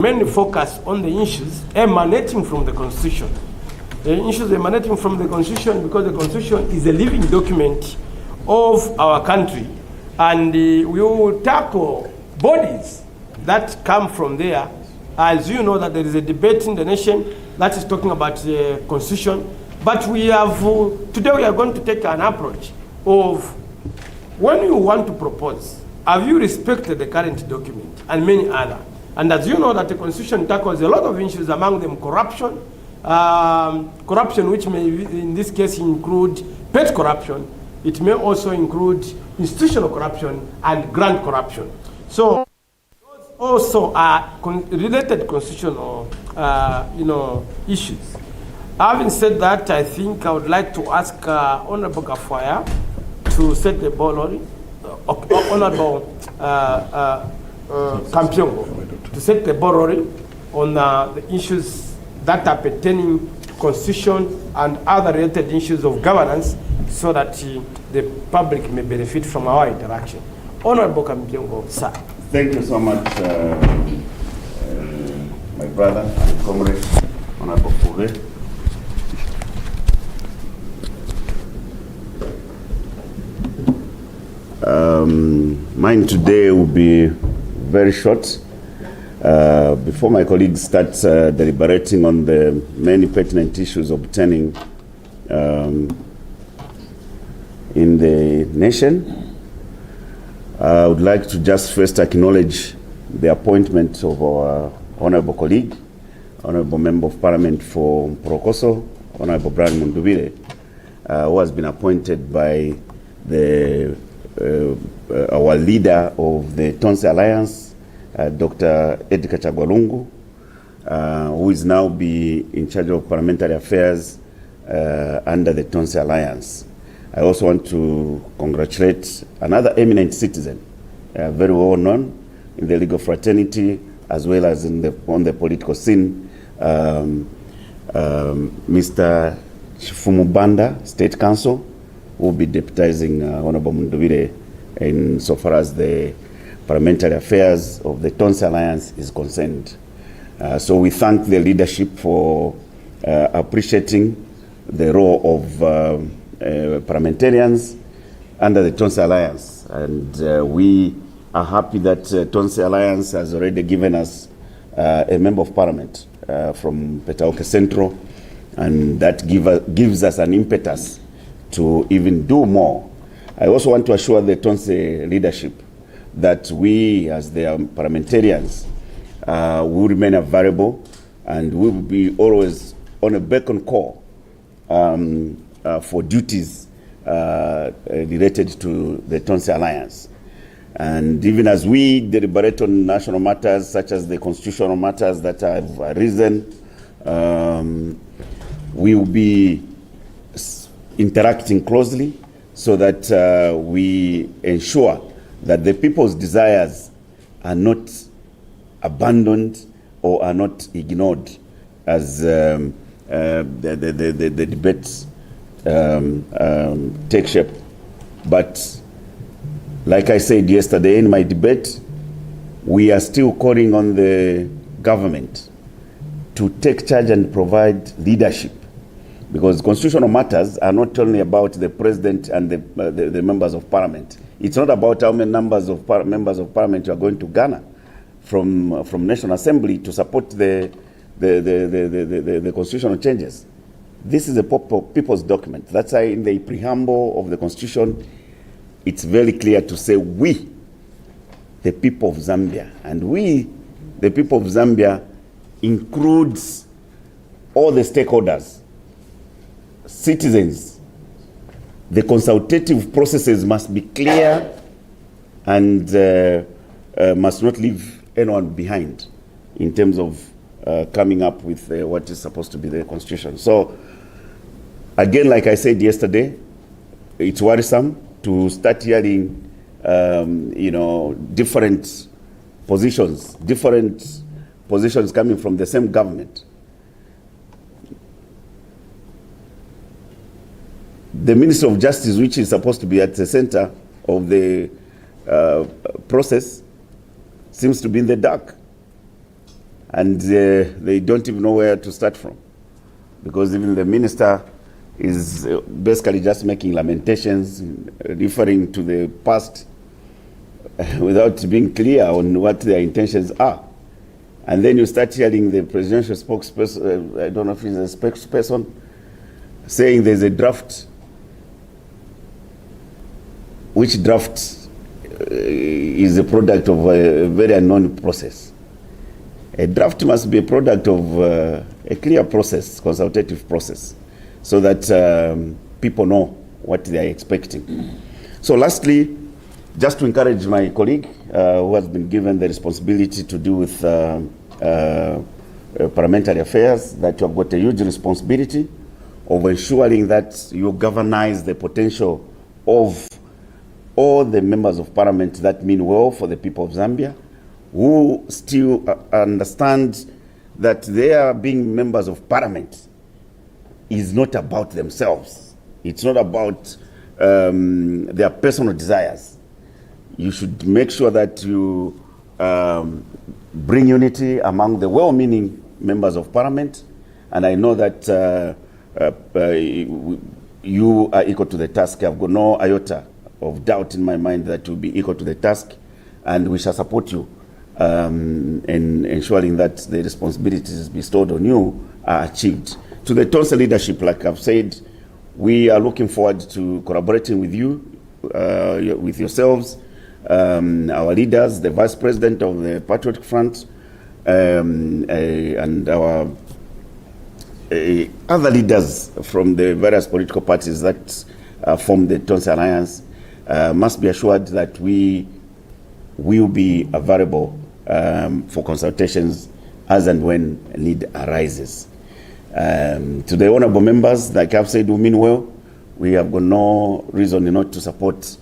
mainly focus on the issues emanating from the Constitution. The issues emanating from the Constitution, because the Constitution is a living document of our country, and we will tackle bodies that come from there. As you know, that there is a debate in the nation that is talking about the Constitution, but we have, today we are going to take an approach of, when you want to propose, have you respected the current document, and many other. And as you know, that the Constitution tackles a lot of issues, among them corruption, corruption which may in this case include paid corruption. It may also include institutional corruption and grant corruption. So those also are related constitutional issues. Having said that, I think I would like to ask Honorable Gafwaya to set the ball rolling. Honorable Kampiongo to set the ball rolling on the issues that are pertaining to constitution and other related issues of governance, so that the public may benefit from our interaction. Honorable Kampiongo, sir. Thank you so much, my brother and comrade, Honorable Fouret. Mine today will be very short. Before my colleagues start deliberating on the many pertinent issues obtaining in the nation, I would like to just first acknowledge the appointment of our honorable colleague, Honorable Member of Parliament for Prokoso, Honorable Brian Mundubile, who has been appointed by the our leader of the Tonse Alliance, Dr. Edgar Chagwalungu, who is now be in charge of parliamentary affairs under the Tonse Alliance. I also want to congratulate another eminent citizen, very well known in the legal fraternity as well as on the political scene, Mr. Chifumu Banda, State Council, who will be deputizing Honorable Mundubile in so far as the parliamentary affairs of the Tonse Alliance is concerned. So we thank the leadership for appreciating the role of parliamentarians under the Tonse Alliance. And we are happy that Tonse Alliance has already given us a member of parliament from Petaoke Central, and that gives us an impetus to even do more. I also want to assure the Tonse leadership that we, as their parliamentarians, will remain available, and we will be always on a beck and call for duties related to the Tonse Alliance. And even as we deliberate on national matters, such as the constitutional matters that have arisen, we will be interacting closely so that we ensure that the people's desires are not abandoned or are not ignored as the debates take shape. But like I said yesterday in my debate, we are still calling on the government to take charge and provide leadership, because constitutional matters are not only about the president and the members of parliament. It's not about how many members of parliament you are going to garner from National Assembly to support the constitutional changes. This is a people's document. That's why in the preamble of the Constitution, it's very clear to say we, the people of Zambia, and we, the people of Zambia, includes all the stakeholders, citizens. The consultative processes must be clear and must not leave anyone behind in terms of coming up with what is supposed to be the constitution. So, again, like I said yesterday, it's worrisome to start hearing, different positions coming from the same government. The Minister of Justice, which is supposed to be at the center of the process, seems to be in the dark. and they don't even know where to start from, because even the minister is basically just making lamentations, referring to the past without being clear on what their intentions are. And then you start hearing the presidential spokesperson, I don't know if he's a spokesperson, saying there's a draft. Which draft is a product of a very unknown process. A draft must be a product of a clear process, consultative process, so that people know what they are expecting. So lastly, just to encourage my colleague who has been given the responsibility to do with parliamentary affairs, that you have got a huge responsibility of ensuring that you galvanize the potential of all the members of parliament that mean well for the people of Zambia, who still understand that their being members of parliament is not about themselves. It's not about their personal desires. You should make sure that you bring unity among the well-meaning members of parliament, and I know that you are equal to the task. I've got no iota of doubt in my mind that you'll be equal to the task, and we shall support you in ensuring that the responsibilities bestowed on you are achieved. To the Tonsa leadership, like I've said, we are looking forward to collaborating with you, with yourselves, our leaders, the Vice President of the Patriotic Front, and our other leaders from the various political parties that form the Tonsa Alliance. Must be assured that we will be available for consultations as and when need arises. To the honorable members, like I've said, who mean well, we have got no reason not to support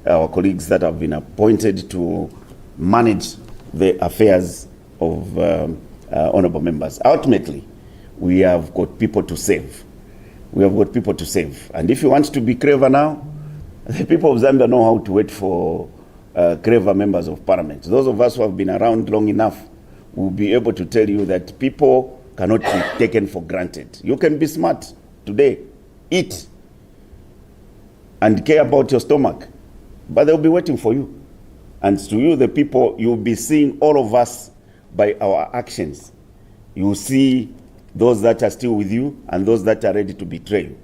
our colleagues that have been appointed to manage the affairs of honorable members. Ultimately, we have got people to save. We have got people to save. And if you want to be clever now, the people of Zambia know how to wait for clever members of parliament. Those of us who have been around long enough will be able to tell you that people cannot be taken for granted. You can be smart today, eat, and care about your stomach, but they'll be waiting for you. And to you, the people, you'll be seeing all of us by our actions. You'll see those that are still with you and those that are ready to betray you.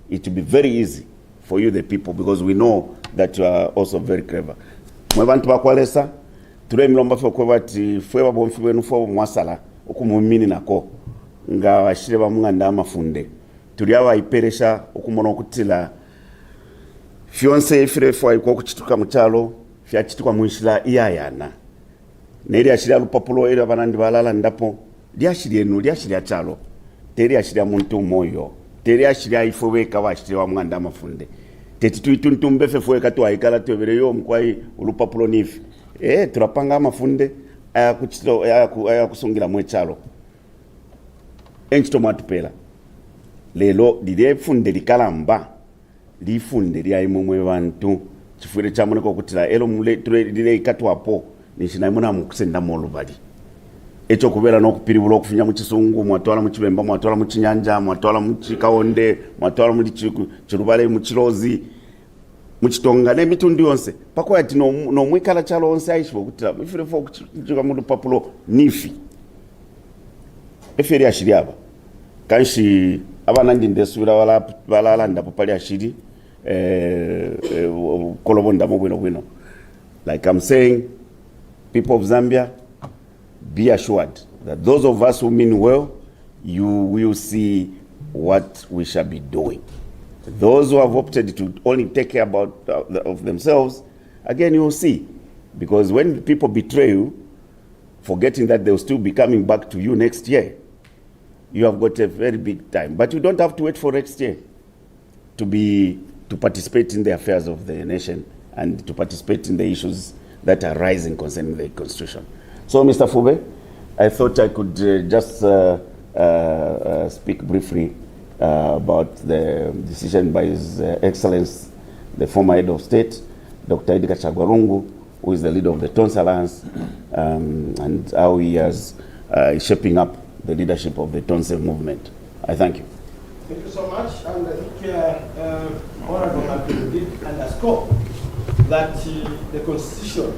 It will be very easy for you, the people, because we know that you are also very clever. Mwebantu bakwalesa, tule milomba fwe kwa bati fwe babomfi wenu fwe mwasala, okumumini nako, nga washire ba munganda amafunde. Tuli awa iperesha, okumono kutila, fionse ifire fwa kwa kuchituka mchalo, fya chituka mwishila iyayana. Neri ashiri alupapulo eri abanandi balala ndapo, liashiri enu, liashiri achalo, teri ashiri muntu moyo, teri ashiri aifowe kawa ashiri wa munganda amafunde. Teti tuituntumbe fwe katu haikala tuwebere yo mkwai ulupapulo nifi. Turapanga amafunde, aya kusungira mwechalo. Enchito matupela. Lelo, lide funde likalamba. Li funde li aimumwe bantu. Chifure chamune kwa kutila. Elo mule, lile ikatu wapo. Nishina imuna mkusenda molu bali. Echo kubela no kupiribulo kufinya mchisungu, mwatuala mchibemba, mwatuala mchinyanja, mwatuala mchikaonde, mwatuala mchirubale mchilozi, mchitongane mitundi yonse. Pako yati no mwikala chalo onse aishibo kutila. Mifire fo kuchika mundu papulo nifi. Eferi ashiri aba. Kanshi aba nandi ndesura wala alanda popali ashiri. Kolobonda mwino. Like I'm saying, people of Zambia, be assured that those of us who mean well, you will see what we shall be doing. Those who have opted to only take care of themselves, again, you will see. Because when people betray you, forgetting that they will still be coming back to you next year, you have got a very big time. But you don't have to wait for next year to participate in the affairs of the nation and to participate in the issues that are rising concerning the constitution. So, Mr. Fube, I thought I could just speak briefly about the decision by His Excellency, the former head of state, Dr. Edgar Chagwarungu, who is the leader of the Tonsa Alliance, and how he has shaping up the leadership of the Tonse movement. I thank you. Thank you so much. And I think Honorable Malcolm did underscore that the Constitution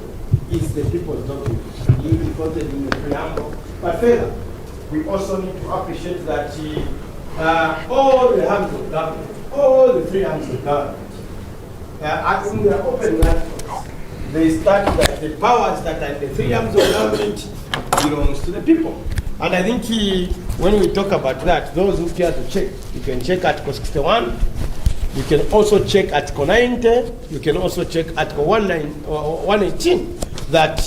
is the people's document. You reported in the preamble. But further, we also need to appreciate that all the arms of government, all the three arms of government, in their open language, they start that the powers that are in the three arms of government belongs to the people. And I think when we talk about that, those who care to check, you can check Article 61, you can also check Article 90, you can also check Article 118, that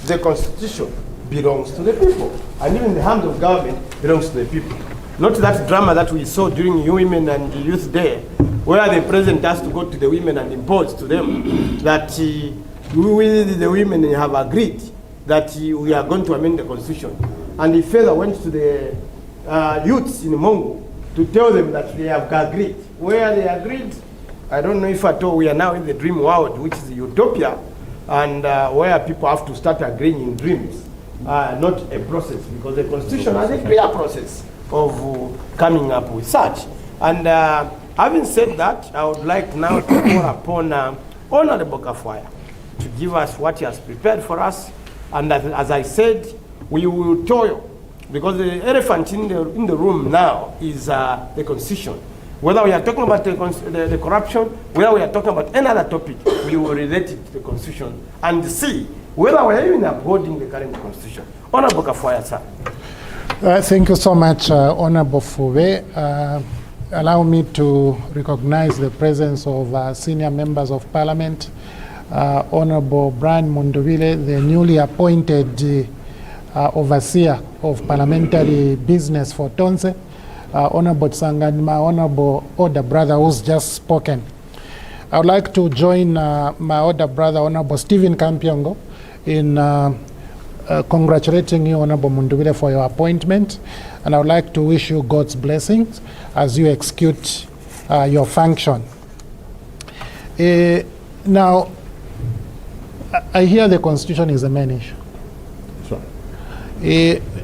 the Constitution belongs to the people. And even the arms of government belongs to the people. Not that drama that we saw during Women and Youth Day, where the president has to go to the women and impose to them that we, the women, have agreed that we are going to amend the Constitution. And he further went to the youths in Mongo to tell them that they have agreed. Where they agreed, I don't know if at all we are now in the dream world, which is utopia, and where people have to start agreeing in dreams, not a process, because the Constitution has a clear process of coming up with such. And having said that, I would like now to call upon Honorable Kafwaya to give us what he has prepared for us. And as I said, we will toil, because the elephant in the room now is the Constitution. Whether we are talking about the corruption, whether we are talking about any other topic, we will relate it to the Constitution and see whether we are even upholding the current Constitution. Honorable Kafwaya, sir. Thank you so much, Honorable Fube. Allow me to recognize the presence of senior members of Parliament, Honorable Brian Munduvile, the newly appointed overseer of parliamentary business for Tonse, Honorable Tsanganima, Honorable older brother who's just spoken. I would like to join my older brother, Honorable Stephen Kampiongo, in congratulating you, Honorable Munduvile, for your appointment. And I would like to wish you God's blessings as you execute your function. Now, I hear the Constitution is a main issue. Sure.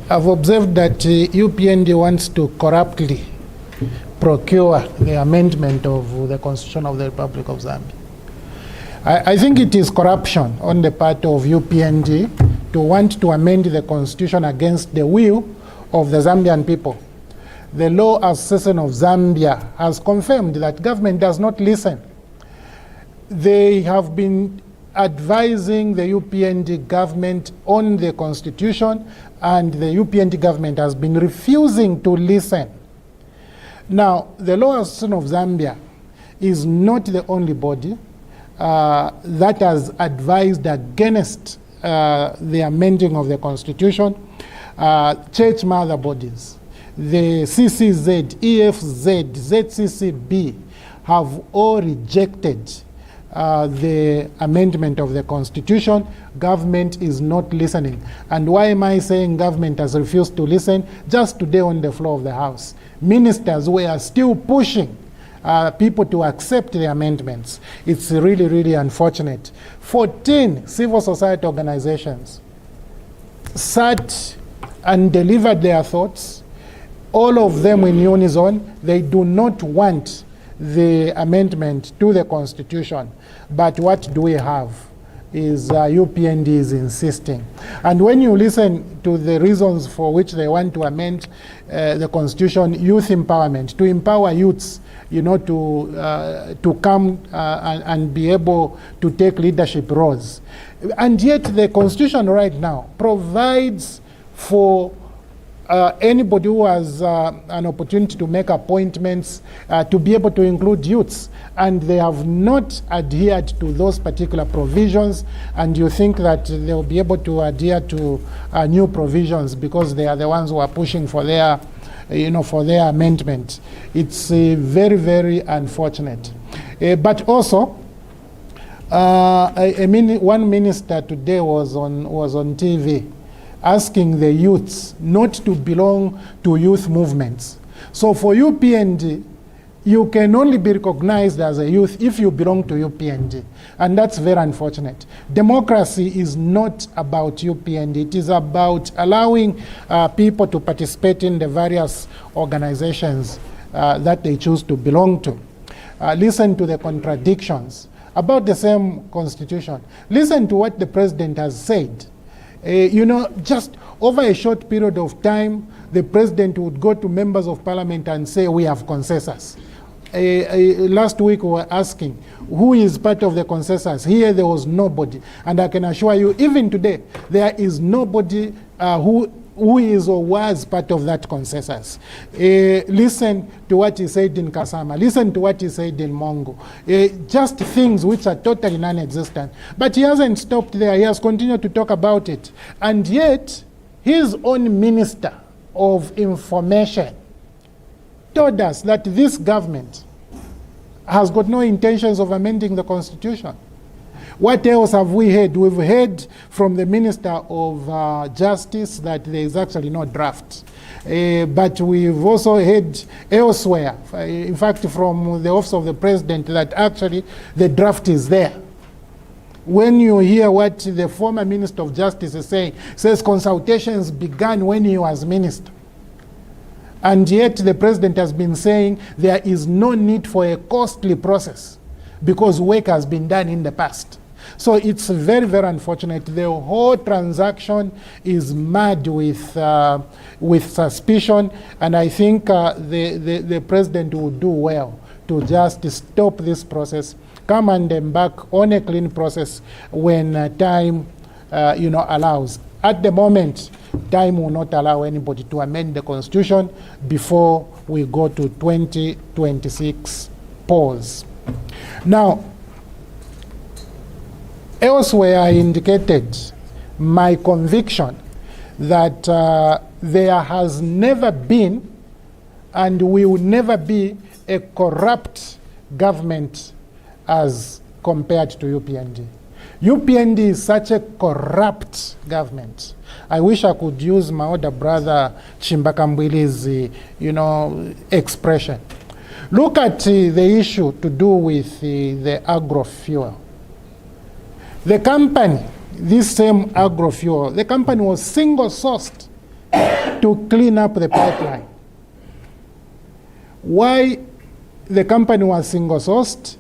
I've observed that UPND wants to corruptly procure the amendment of the Constitution of the Republic of Zambia. I think it is corruption on the part of UPND to want to amend the Constitution against the will of the Zambian people. The Law Association of Zambia has confirmed that government does not listen. They have been advising the UPND government on the Constitution, and the UPND government has been refusing to listen. Now, the Law Association of Zambia is not the only body that has advised against the amending of the Constitution. Church mother bodies, the CCZ, EFZ, ZCCB have all rejected the amendment of the Constitution. Government is not listening. And why am I saying government has refused to listen? Just today on the floor of the House, ministers were still pushing people to accept the amendments. It's really, really unfortunate. 14 civil society organizations sat and delivered their thoughts, all of them in unison. They do not want the amendment to the Constitution. But what do we have is UPND is insisting. And when you listen to the reasons for which they want to amend the Constitution, youth empowerment, to empower youths, you know, to come and be able to take leadership roles. And yet the Constitution right now provides for anybody who has an opportunity to make appointments to be able to include youths, and they have not adhered to those particular provisions. And you think that they'll be able to adhere to new provisions because they are the ones who are pushing for their, for their amendment. It's very, very unfortunate. But also, one minister today was on TV asking the youths not to belong to youth movements. So for UPND, you can only be recognized as a youth if you belong to UPND. And that's very unfortunate. Democracy is not about UPND. It is about allowing people to participate in the various organizations that they choose to belong to. Listen to the contradictions about the same constitution. Listen to what the president has said. Just over a short period of time, the president would go to members of parliament and say, we have consensus. Last week we were asking, who is part of the consensus? Here there was nobody. And I can assure you, even today, there is nobody who is or was part of that consensus. Listen to what he said in Kasama. Listen to what he said in Mongo. Just things which are totally non-existent. But he hasn't stopped there. He has continued to talk about it. And yet, his own Minister of Information told us that this government has got no intentions of amending the Constitution. What else have we heard? We've heard from the Minister of Justice that there is actually no draft. But we've also heard elsewhere, in fact from the Office of the President, that actually the draft is there. When you hear what the former Minister of Justice is saying, says consultations began when he was Minister. And yet the President has been saying there is no need for a costly process because work has been done in the past. So it's very, very unfortunate. The whole transaction is mad with suspicion, and I think the President would do well to just stop this process, come and embark on a clean process when time allows. At the moment, time will not allow anybody to amend the Constitution before we go to 2026 pause. Now, elsewhere I indicated my conviction that there has never been and will never be a corrupt government as compared to UPND. UPND is such a corrupt government. I wish I could use my older brother Chimbakambwili's expression. Look at the issue to do with the agro-fuel. The company, this same agro-fuel, the company was single-sourced to clean up the pipeline. Why the company was single-sourced?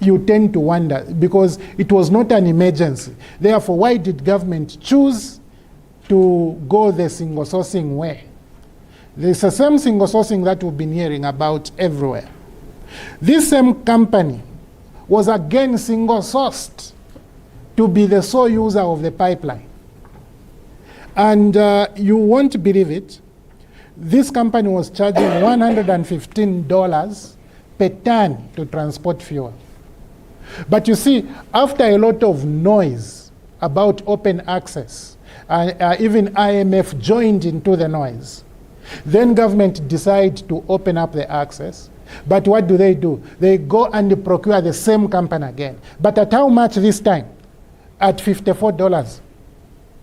You tend to wonder, because it was not an emergency. Therefore, why did government choose to go the single sourcing way? There's the same single sourcing that we've been hearing about everywhere. This same company was again single sourced to be the sole user of the pipeline. And you won't believe it, this company was charging $115 per ton to transport fuel. But you see, after a lot of noise about open access, even IMF joined into the noise, then government decided to open up the access. But what do? They go and procure the same company again. But at how much this time? At $54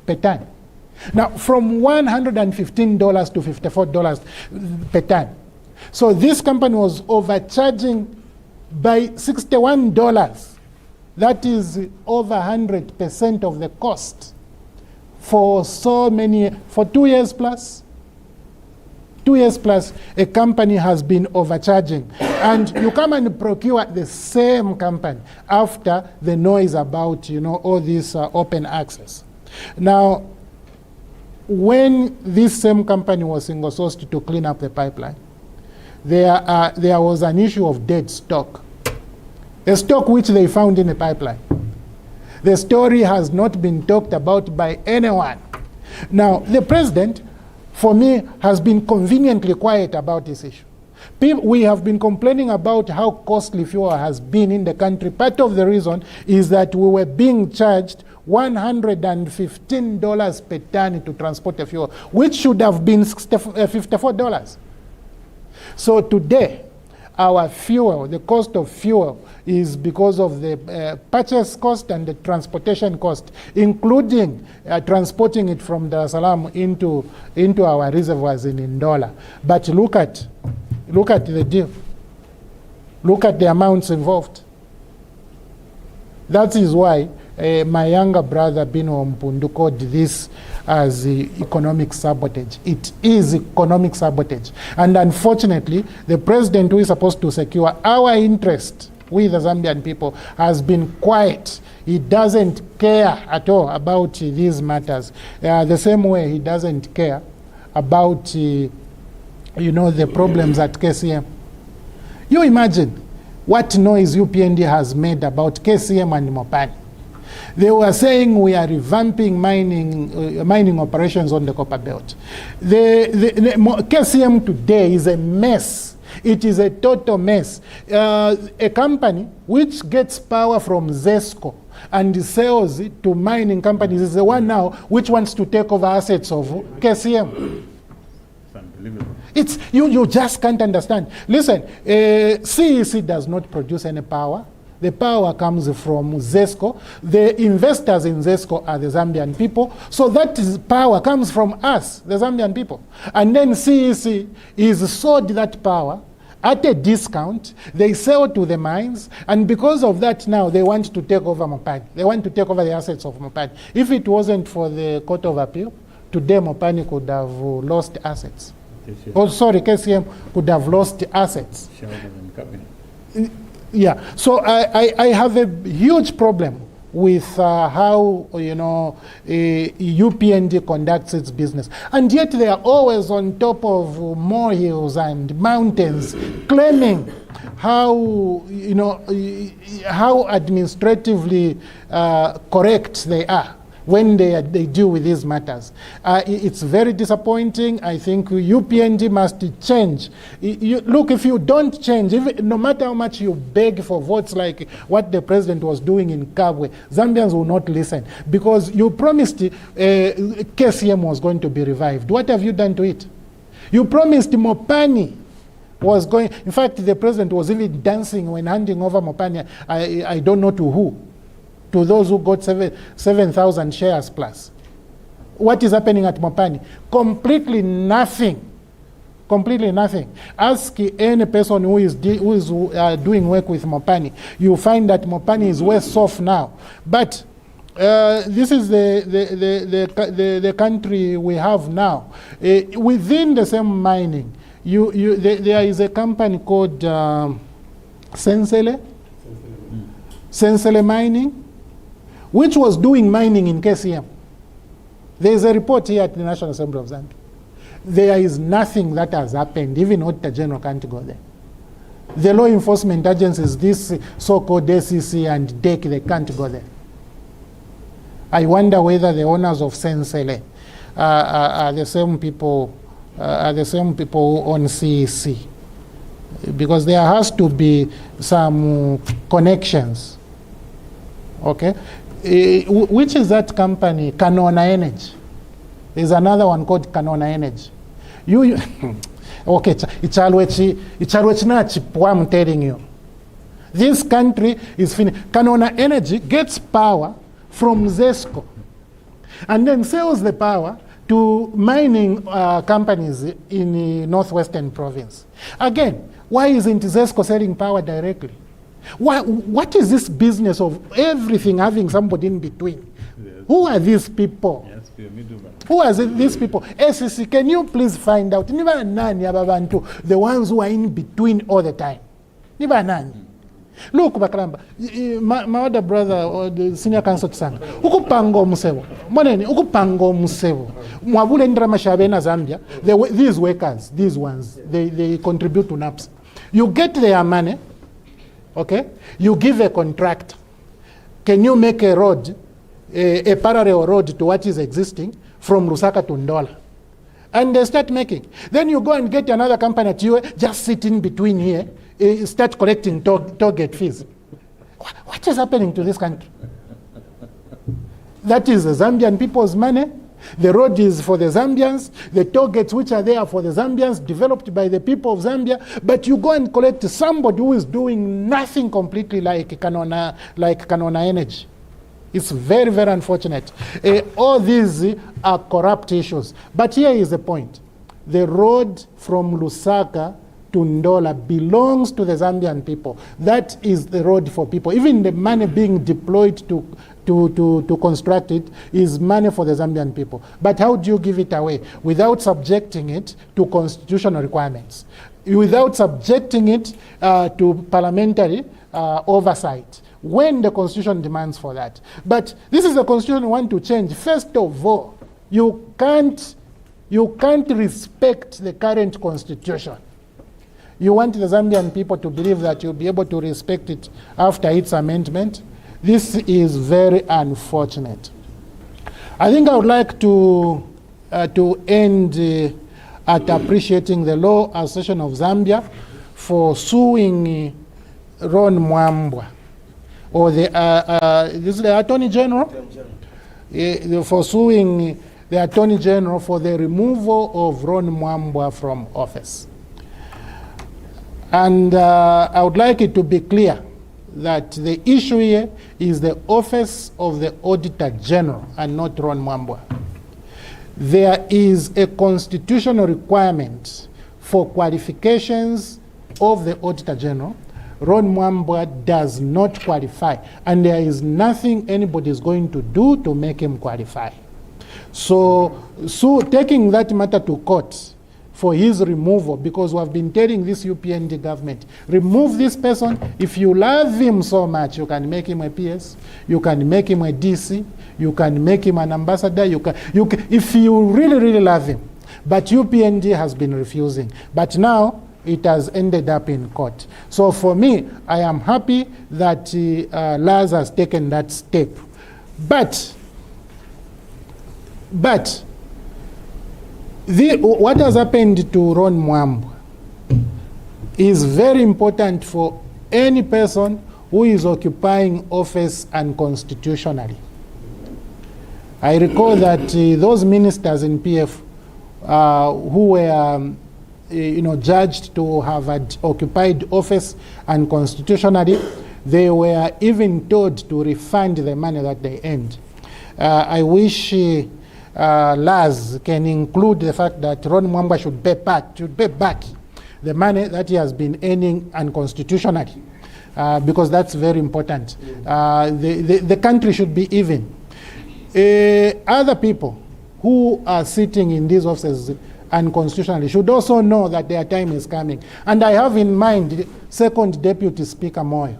per ton. Now, from $115 to $54 per ton. So this company was overcharging by $61. That is over 100% of the cost for for 2 years plus. 2 years plus, a company has been overcharging. And you come and procure the same company after the noise about, all this open access. Now, when this same company was single-sourced to clean up the pipeline, there was an issue of dead stock, a stock which they found in the pipeline. The story has not been talked about by anyone. Now, the president, for me, has been conveniently quiet about this issue. We have been complaining about how costly fuel has been in the country. Part of the reason is that we were being charged $115 per ton to transport the fuel, which should have been $54. So today, our fuel, the cost of fuel, is because of the purchase cost and the transportation cost, including transporting it from Dar es Salaam into our reservoirs in Ndola. But look at the deal. Look at the amounts involved. That is why my younger brother, Bino Mpundu, called this as economic sabotage. It is economic sabotage. And unfortunately, the president who is supposed to secure our interest with the Zambian people has been quiet. He doesn't care at all about these matters. The same way he doesn't care about, the problems at KCM. You imagine what noise UPND has made about KCM and Mopani. They were saying we are revamping mining operations on the Copper Belt. The KCM today is a mess. It is a total mess. A company which gets power from ZESCO and sells it to mining companies is the one now which wants to take over assets of KCM. It's unbelievable. You just can't understand. Listen, CEC does not produce any power. The power comes from ZESCO. The investors in ZESCO are the Zambian people. So that power comes from us, the Zambian people. And then CEC is sold that power at a discount. They sell to the mines. And because of that now, they want to take over Mopani. They want to take over the assets of Mopani. If it wasn't for the Court of Appeal, today Mopani could have lost assets. KCM could have lost assets. Yeah, so I have a huge problem with how UPND conducts its business, and yet they are always on top of molehills and mountains, claiming how how administratively correct they are when they deal with these matters. It's very disappointing. I think UPND must change. Look, if you don't change, no matter how much you beg for votes like what the president was doing in Kabwe, Zambians will not listen because you promised KCM was going to be revived. What have you done to it? You promised Mopani was going, in fact, the president was even dancing when handing over Mopani, I don't know to who. To those who got 7,000 shares plus. What is happening at Mopani? Completely nothing. Completely nothing. Ask any person who is doing work with Mopani. You find that Mopani is worse off now. But this is the country we have now. Within the same mining, there is a company called Sensele Mining, which was doing mining in KCM. There is a report here at the National Assembly of Zambia. There is nothing that has happened. Even Auditor General can't go there. The law enforcement agencies, this so-called SEC and DEC, they can't go there. I wonder whether the owners of Sensele are the same people who own CEC, because there has to be some connections. Okay. Which is that company? Canona Energy. There's another one called Canona Energy. Okay, it's always I'm telling you. This country is finished. Canona Energy gets power from ZESCO and then sells the power to mining companies in the northwestern province. Again, why isn't ZESCO selling power directly? What is this business of everything having somebody in between? Yes. Who are these people? Yes, who are these people? SEC, can you please find out? The ones who are in between all the time. Look, Bakalamba, my other brother, or the senior counsel Tsanga, ukupango musevo. Moneni, ukupango musevo. Mwabule ndra mashabena Zambia, these workers, these ones, they contribute to NAPS. You get their money, okay? You give a contract. Can you make a road, a parallel road to what is existing from Lusaka to Ndola? And they start making. Then you go and get another company at you, just sit in between here, start collecting toll gate fees. What is happening to this country? That is the Zambian people's money. The road is for the Zambians. The toll gates which are there for the Zambians, developed by the people of Zambia. But you go and collect somebody who is doing nothing completely like Canona Energy. It's very, very unfortunate. All these are corrupt issues. But here is the point. The road from Lusaka to Ndola belongs to the Zambian people. That is the road for people. Even the money being deployed to construct it is money for the Zambian people. But how do you give it away? Without subjecting it to constitutional requirements, without subjecting it to parliamentary oversight, when the constitution demands for that. But this is the constitution we want to change. First of all, you can't respect the current constitution. You want the Zambian people to believe that you'll be able to respect it after its amendment. This is very unfortunate. I think I would like to end at appreciating the Law Association of Zambia for suing Ron Mwambwa, or this is the Attorney General, for suing the Attorney General for the removal of Ron Mwambwa from office. And I would like it to be clear that the issue here is the office of the Auditor General and not Ron Mwambwa. There is a constitutional requirement for qualifications of the Auditor General. Ron Mwambwa does not qualify, and there is nothing anybody is going to do to make him qualify. So taking that matter to court for his removal, because we have been telling this UPND government, remove this person. If you love him so much, you can make him a PS, you can make him a DC, you can make him an ambassador, you can, if you really, really love him. But UPND has been refusing. But now it has ended up in court. So for me, I am happy that Laz has taken that step. But what has happened to Ron Mwambwa is very important for any person who is occupying office unconstitutionally. I recall that those ministers in PF who were judged to have occupied office unconstitutionally, they were even told to refund the money that they earned. I wish Laz can include the fact that Ron Mwambwa should pay back the money that he has been earning unconstitutionally, because that's very important. The country should be even. Other people who are sitting in these offices unconstitutionally should also know that their time is coming. And I have in mind Second Deputy Speaker Moyo.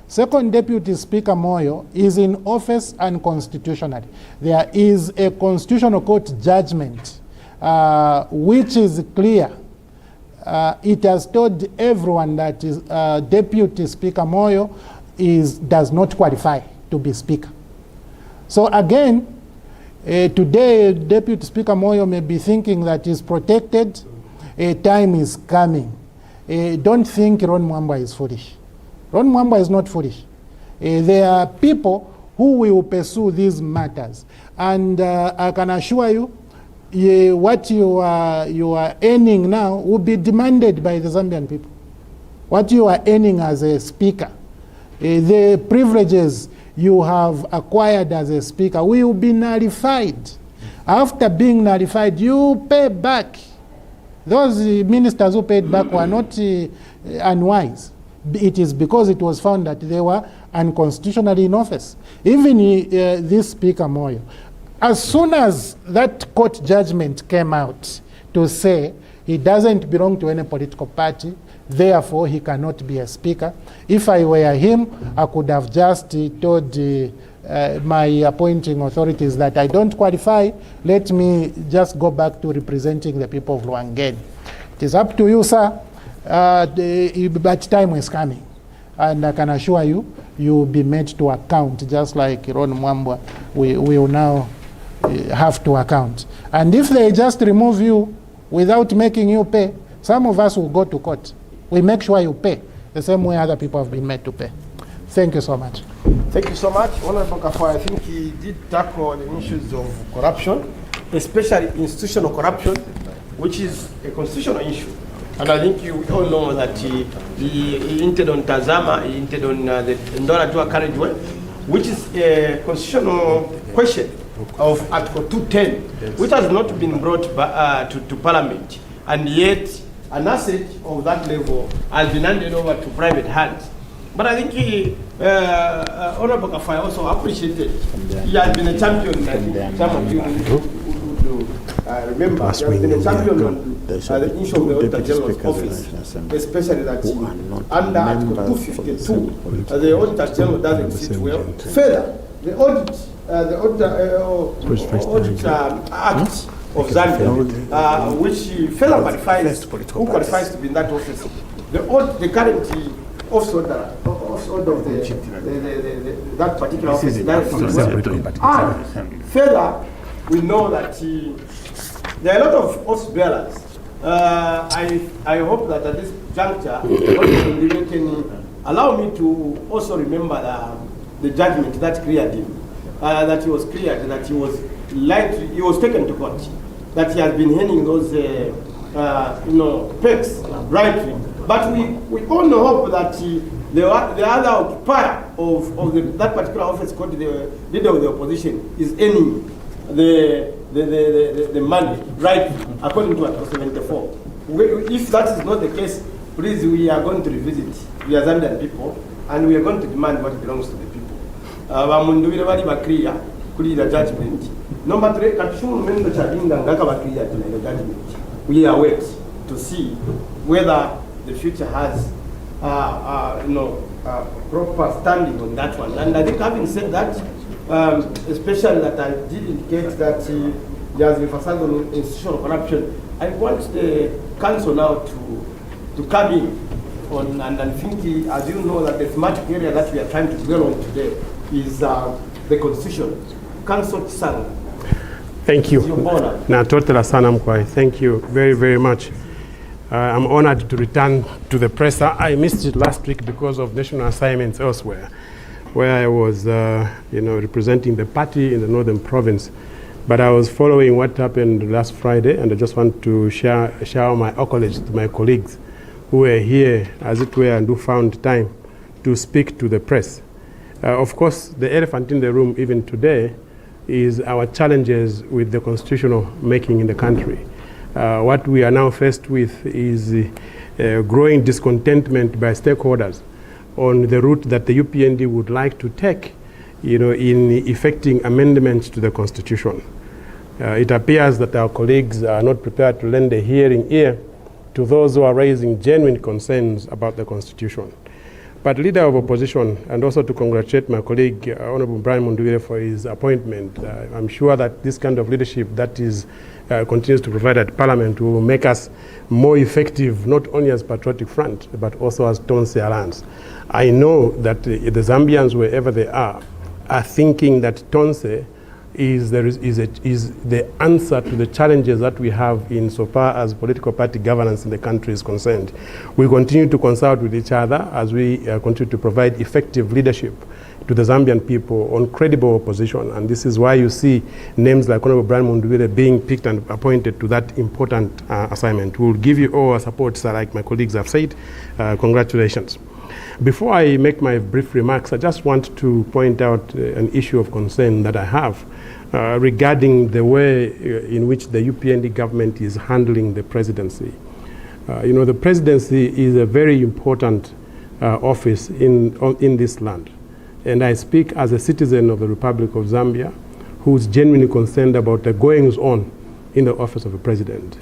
Second Deputy Speaker Moyo is in office unconstitutionally. There is a constitutional court judgment which is clear. It has told everyone that is, Deputy Speaker Moyo does not qualify to be Speaker. So again, today Deputy Speaker Moyo may be thinking that he's protected. Time is coming. Don't think Ron Mwambwa is foolish. Ron Mwambwa is not foolish. There are people who will pursue these matters. And I can assure you, what you are earning now will be demanded by the Zambian people. What you are earning as a speaker, the privileges you have acquired as a speaker will be nullified. After being nullified, you pay back. Those ministers who paid back were not unwise. It is because it was found that they were unconstitutionally in office. Even this Speaker Moyo, as soon as that court judgment came out to say he doesn't belong to any political party, therefore he cannot be a speaker, if I were him, I could have just told my appointing authorities that I don't qualify. Let me just go back to representing the people of Luangeni. It is up to you, sir. But time is coming, and I can assure you, you will be made to account, just like Ron Mwambwa will now have to account. And if they just remove you without making you pay, some of us will go to court. We make sure you pay the same way other people have been made to pay. Thank you so much. Thank you so much, Honorable Kafwa. I think he did tackle the issues of corruption, especially institutional corruption, which is a constitutional issue. And I think you all know that he hinted on Tazama, he hinted on the Ndora Dua Carriageway, which is a constitutional question of Article 210, which has not been brought to Parliament. And yet, an asset of that level has been handed over to private hands. But I think Honorable Kafai also appreciated. He has been a champion, like some of you remember. He has been a champion on the issue of the Auditor General's office, especially that under Article 252, the Auditor General doesn't sit well. Further, the Audit Act of Zambia, which further qualifies who qualifies to be in that office. The current office order of that particular office. And further, we know that there are a lot of office bearers. I hope that at this juncture, you can allow me to also remember the judgment that cleared him, that he was cleared, that he was he was taken to court, that he has been handing those perks rightly. But we all know hope that the other occupier of that particular office, called the leader of the opposition, is earning the money right according to Article 74. If that is not the case, please, we are going to revisit. We are Zambian people, and we are going to demand what belongs to the people. Clear judgment. Number 3, we are wait to see whether the future has proper standing on that one. And I think, having said that, especially that I did indicate that there has been emphasized on institutional corruption, I want the council now to come in on, and I think, as you know, that the thematic area that we are trying to dwell on today is the Constitution. Council Sang. Thank you. Na totela sana mkwai. Thank you very, very much. I'm honored to return to the press. I missed it last week because of national assignments elsewhere, where I was, representing the party in the Northern Province. But I was following what happened last Friday, and I just want to share my accolades to my colleagues who were here, as it were, and who found time to speak to the press. Of course, the elephant in the room, even today, is our challenges with the constitutional making in the country. What we are now faced with is growing discontentment by stakeholders on the route that the UPND would like to take, in effecting amendments to the Constitution. It appears that our colleagues are not prepared to lend a hearing ear to those who are raising genuine concerns about the Constitution. But leader of opposition, and also to congratulate my colleague, Honorable Brian Munduwire, for his appointment. I'm sure that this kind of leadership that is continues to provide at Parliament will make us more effective, not only as Patriotic Front, but also as Tonse Alliance. I know that the Zambians, wherever they are thinking that Tonse is the answer to the challenges that we have insofar as political party governance in the country is concerned. We continue to consult with each other as we continue to provide effective leadership to the Zambian people on credible opposition. And this is why you see names like Honorable Brian Munduwire being picked and appointed to that important assignment. We'll give you all our support, sir, like my colleagues have said. Congratulations. Before I make my brief remarks, I just want to point out an issue of concern that I have regarding the way in which the UPND government is handling the presidency. The presidency is a very important office in this land. And I speak as a citizen of the Republic of Zambia who is genuinely concerned about the goings-on in the office of a president.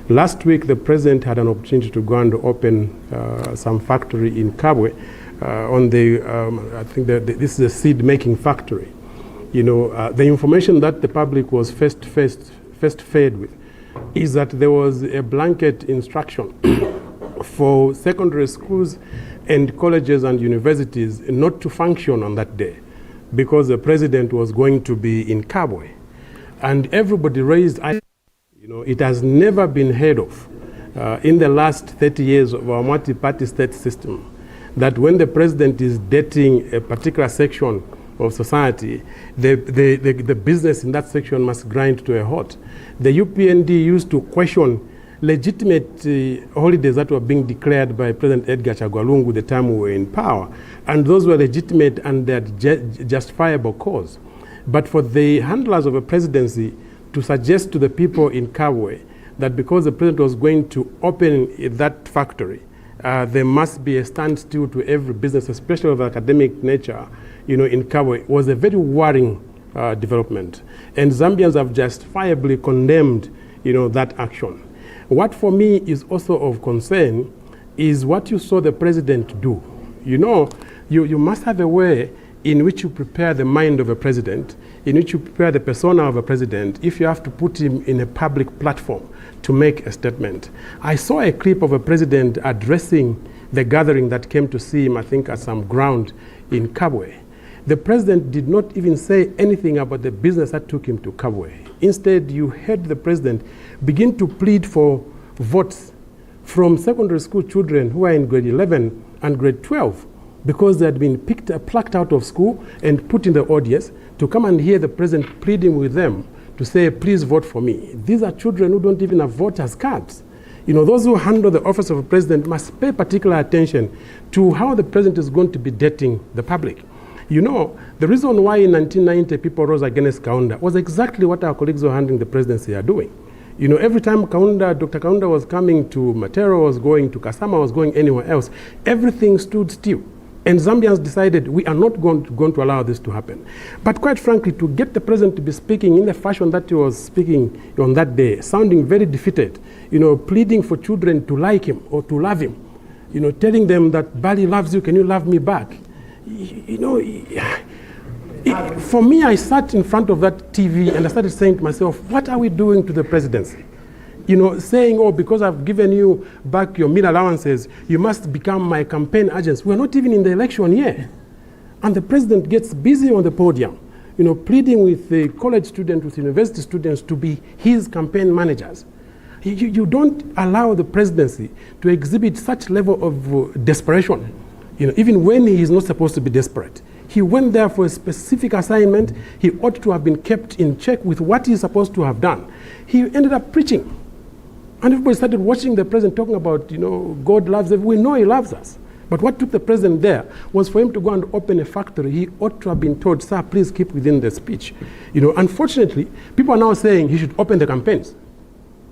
Last week, the president had an opportunity to go and open some factory in Kabwe on the, I think this is a seed-making factory. The information that the public was first fed with is that there was a blanket instruction for secondary schools and colleges and universities not to function on that day because the president was going to be in Kabwe. And everybody raised, it has never been heard of in the last 30 years of our multi-party state system that when the president is dating a particular section of society, the business in that section must grind to a halt. The UPND used to question legitimate holidays that were being declared by President Edgar Chagwa the time we were in power, and those were legitimate and they had justifiable cause. But for the handlers of a presidency to suggest to the people in Kabwe that because the president was going to open that factory, there must be a standstill to every business, especially of academic nature, in Kabwe, was a very worrying development. And Zambians have justifiably condemned, that action. What for me is also of concern is what you saw the president do. You must have a way in which you prepare the mind of a president, in which you prepare the persona of a president, if you have to put him in a public platform to make a statement. I saw a clip of a president addressing the gathering that came to see him, I think, at some ground in Kabwe. The president did not even say anything about the business that took him to Kabwe. Instead, you heard the president begin to plead for votes from secondary school children who are in grade 11 and grade 12, because they had been plucked out of school and put in the audience to come and hear the president pleading with them to say, please vote for me. These are children who don't even have voters' cards. Those who handle the office of a president must pay particular attention to how the president is going to be dating the public. The reason why in 1990 people rose against Kaunda was exactly what our colleagues who are handling the presidency are doing. Every time Dr. Kaunda was coming to Matero, was going to Kasama, was going anywhere else, everything stood still. And Zambians decided we are not going to allow this to happen. But quite frankly, to get the president to be speaking in the fashion that he was speaking on that day, sounding very defeated, pleading for children to like him or to love him, telling them that Bali loves you, can you love me back? For me, I sat in front of that TV and I started saying to myself, what are we doing to the presidency? Saying, because I've given you back your meal allowances, you must become my campaign agents. We're not even in the election yet. And the president gets busy on the podium, pleading with the college students, with university students to be his campaign managers. You don't allow the presidency to exhibit such level of desperation, even when he is not supposed to be desperate. He went there for a specific assignment. He ought to have been kept in check with what he's supposed to have done. He ended up preaching. And everybody started watching the president talking about, God loves us. We know he loves us. But what took the president there was for him to go and open a factory. He ought to have been told, sir, please keep within the speech. Unfortunately, people are now saying he should open the campaigns.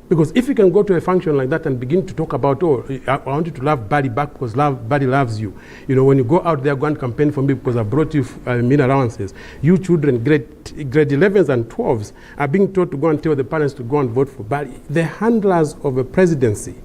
Because if you can go to a function like that and begin to talk about, I want you to love Bali back because Bali loves you. When you go out there, go and campaign for me because I brought you meal allowances. You children, grade 11s and 12s, are being told to go and tell the parents to go and vote for Bali. The handlers of a presidency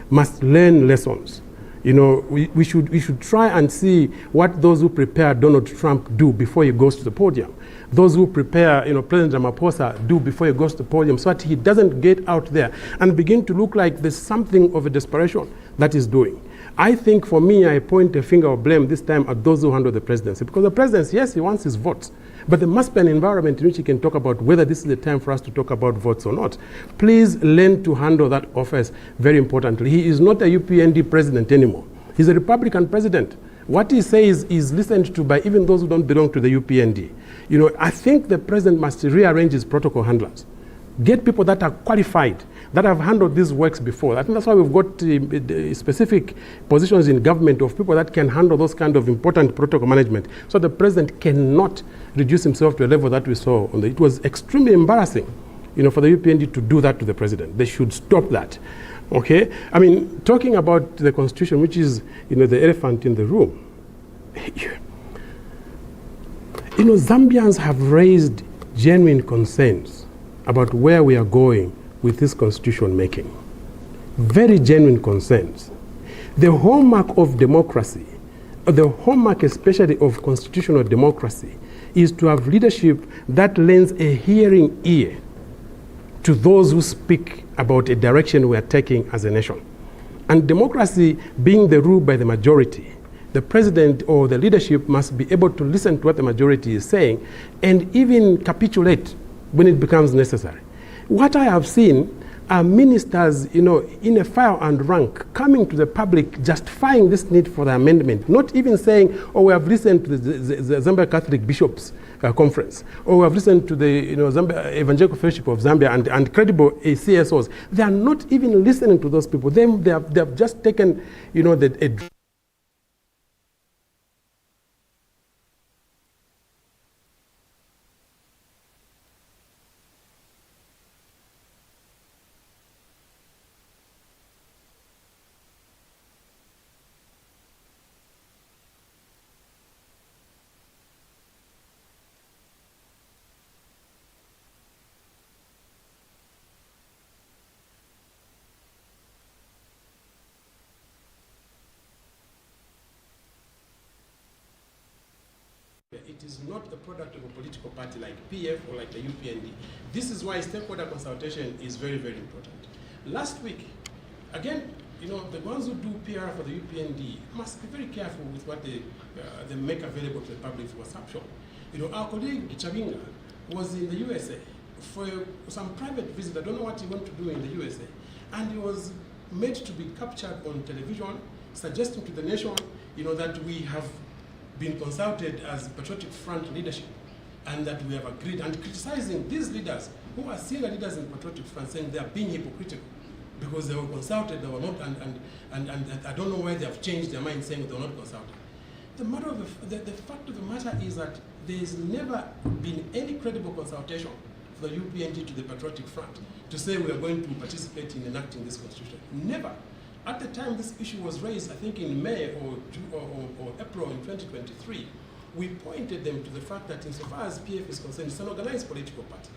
must learn lessons. We should try and see what those who prepare Donald Trump do before he goes to the podium. Those who prepare, President Ramaphosa do before he goes to the podium, so that he doesn't get out there and begin to look like there's something of a desperation that he's doing. I think for me, I point a finger of blame this time at those who handle the presidency. Because the presidency, yes, he wants his votes, but there must be an environment in which he can talk about whether this is the time for us to talk about votes or not. Please learn to handle that office very importantly. He is not a UPND president anymore. He's a Republican president. What he says is listened to by even those who don't belong to the UPND. I think the president must rearrange his protocol handlers. Get people that are qualified, that have handled these works before. I think that's why we've got specific positions in government of people that can handle those kind of important protocol management. So the president cannot reduce himself to a level that we saw. It was extremely embarrassing, for the UPND to do that to the president. They should stop that. Okay? Talking about the Constitution, which is, the elephant in the room. Zambians have raised genuine concerns about where we are going with this constitution making. Very genuine concerns. The hallmark of democracy, the hallmark especially of constitutional democracy, is to have leadership that lends a hearing ear to those who speak about a direction we are taking as a nation. And democracy being the rule by the majority, the president or the leadership must be able to listen to what the majority is saying and even capitulate when it becomes necessary. What I have seen are ministers, in a file and rank, coming to the public justifying this need for the amendment, not even saying, we have listened to the Zambia Catholic Bishops Conference, or we have listened to the Zambia Evangelical Fellowship of Zambia and credible CSOs. They are not even listening to those people. They have just taken, a is not a product of a political party like PF or like the UPND. This is why stakeholder consultation is very, very important. Last week, again, the ones who do PR for the UPND must be very careful with what they make available to the public for consumption. Our colleague Chabinga was in the USA for some private visit. I don't know what he went to do in the USA. And he was made to be captured on television, suggesting to the nation, that we have been consulted as Patriotic Front leadership and that we have agreed, and criticizing these leaders who are senior leaders in Patriotic Front, saying they are being hypocritical because they were consulted, they were not, and I don't know why they have changed their mind saying they were not consulted. The fact of the matter is that there has never been any credible consultation for the UPND to the Patriotic Front to say we are going to participate in enacting this constitution. Never. At the time this issue was raised, I think in May or April in 2023, we pointed them to the fact that insofar as PF is concerned, it's an organized political party.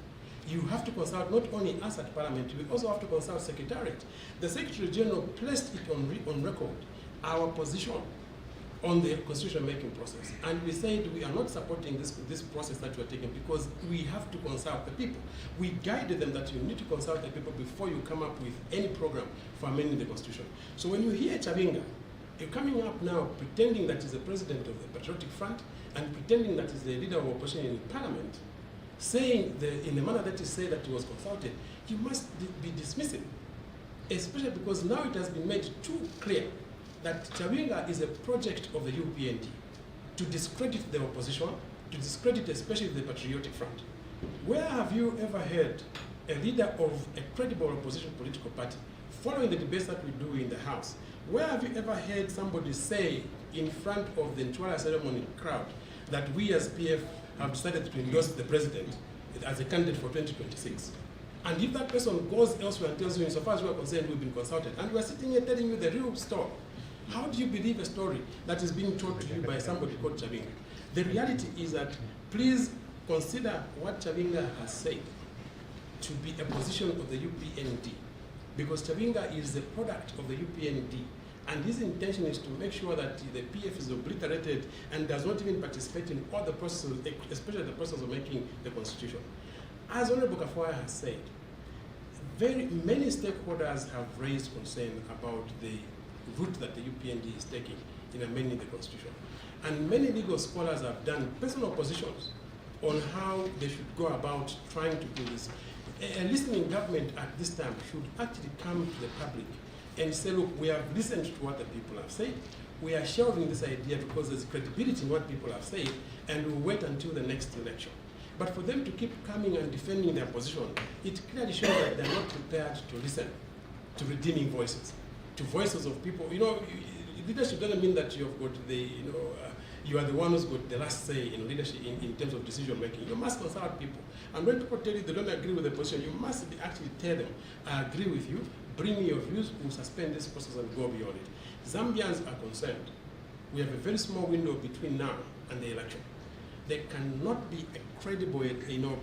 You have to consult not only us at Parliament, we also have to consult Secretariat. The Secretary General placed it on record, our position on the constitution-making process. And we said we are not supporting this process that we are taking because we have to consult the people. We guided them that you need to consult the people before you come up with any program for amending the constitution. So when you hear Chabinga, you're coming up now pretending that he's the president of the Patriotic Front and pretending that he's the leader of opposition in Parliament, saying in the manner that he said that he was consulted, you must be dismissive, especially because now it has been made too clear that Chabinga is a project of the UPND to discredit the opposition, to discredit especially the Patriotic Front. Where have you ever heard a leader of a credible opposition political party following the debates that we do in the House? Where have you ever heard somebody say in front of the Ntwala ceremony crowd that we as PF have decided to endorse the president as a candidate for 2026? And if that person goes elsewhere and tells you, insofar as we are concerned, we've been consulted, and we are sitting here telling you the real story, how do you believe a story that is being told to you by somebody called Chabinga? The reality is that please consider what Chabinga has said to be a position of the UPND, because Chabinga is a product of the UPND, and his intention is to make sure that the PF is obliterated and does not even participate in all the processes, especially the process of making the constitution. As Honorable Kafuaya has said, very many stakeholders have raised concern about the route that the UPND is taking in amending the constitution. And many legal scholars have done personal positions on how they should go about trying to do this. A listening government at this time should actually come to the public and say, look, we have listened to what the people have said. We are shelving this idea because there's credibility in what people have said, and we'll wait until the next election. But for them to keep coming and defending their position, it clearly shows that they're not prepared to listen to redeeming voices, to voices of people. Leadership doesn't mean that you have got you are the one who's got the last say in leadership in terms of decision making. You must consult people. And when people tell you they don't agree with the position, you must actually tell them, I agree with you, bring me your views, we'll suspend this process and go beyond it. Zambians are concerned. We have a very small window between now and the election. There cannot be a credible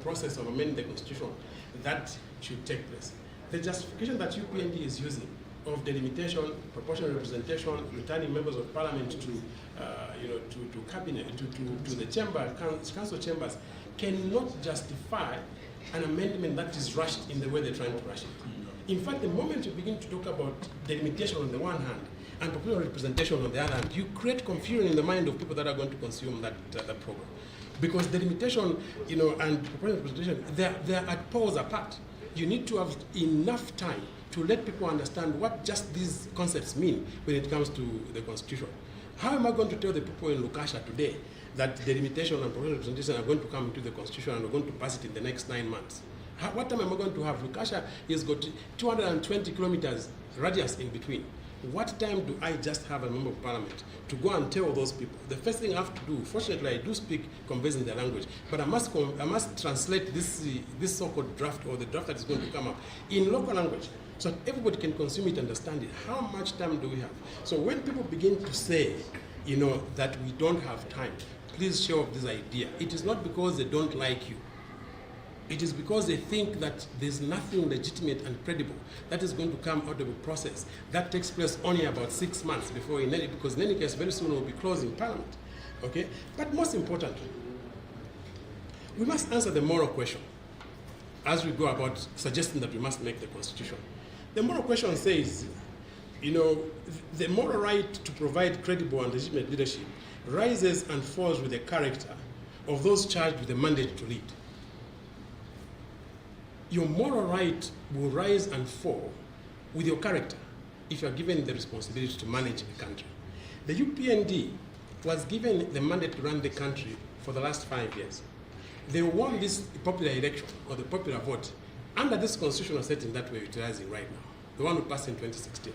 process of amending the constitution that should take place. The justification that UPND is using of delimitation, proportional representation, returning members of parliament to cabinet, to the chamber, council chambers, cannot justify an amendment that is rushed in the way they're trying to rush it. In fact, the moment you begin to talk about delimitation on the one hand and proportional representation on the other hand, you create confusion in the mind of people that are going to consume that program. Because delimitation, and proportional representation, they're at poles apart. You need to have enough time to let people understand what just these concepts mean when it comes to the Constitution. How am I going to tell the people in Lukasha today that the delimitation and proportional representation are going to come into the Constitution and we're going to pass it in the next 9 months? What time am I going to have? Lukasha has got 220 kilometers radius in between. What time do I just have a member of parliament to go and tell those people? The first thing I have to do, fortunately I do speak conveys in their language, but I must translate this so-called draft or the draft that is going to come up in local language so that everybody can consume it and understand it. How much time do we have? So when people begin to say, that we don't have time, please share off this idea. It is not because they don't like you. It is because they think that there's nothing legitimate and credible that is going to come out of a process that takes place only about 6 months before, because in any case, very soon we'll be closing Parliament. Okay? But most importantly, we must answer the moral question as we go about suggesting that we must make the constitution. The moral question says, you know, the moral right to provide credible and legitimate leadership rises and falls with the character of those charged with the mandate to lead. Your moral right will rise and fall with your character if you are given the responsibility to manage the country. The UPND was given the mandate to run the country for the last 5 years. They won this popular election or the popular vote under this constitutional setting that we're utilizing right now, the one we passed in 2016.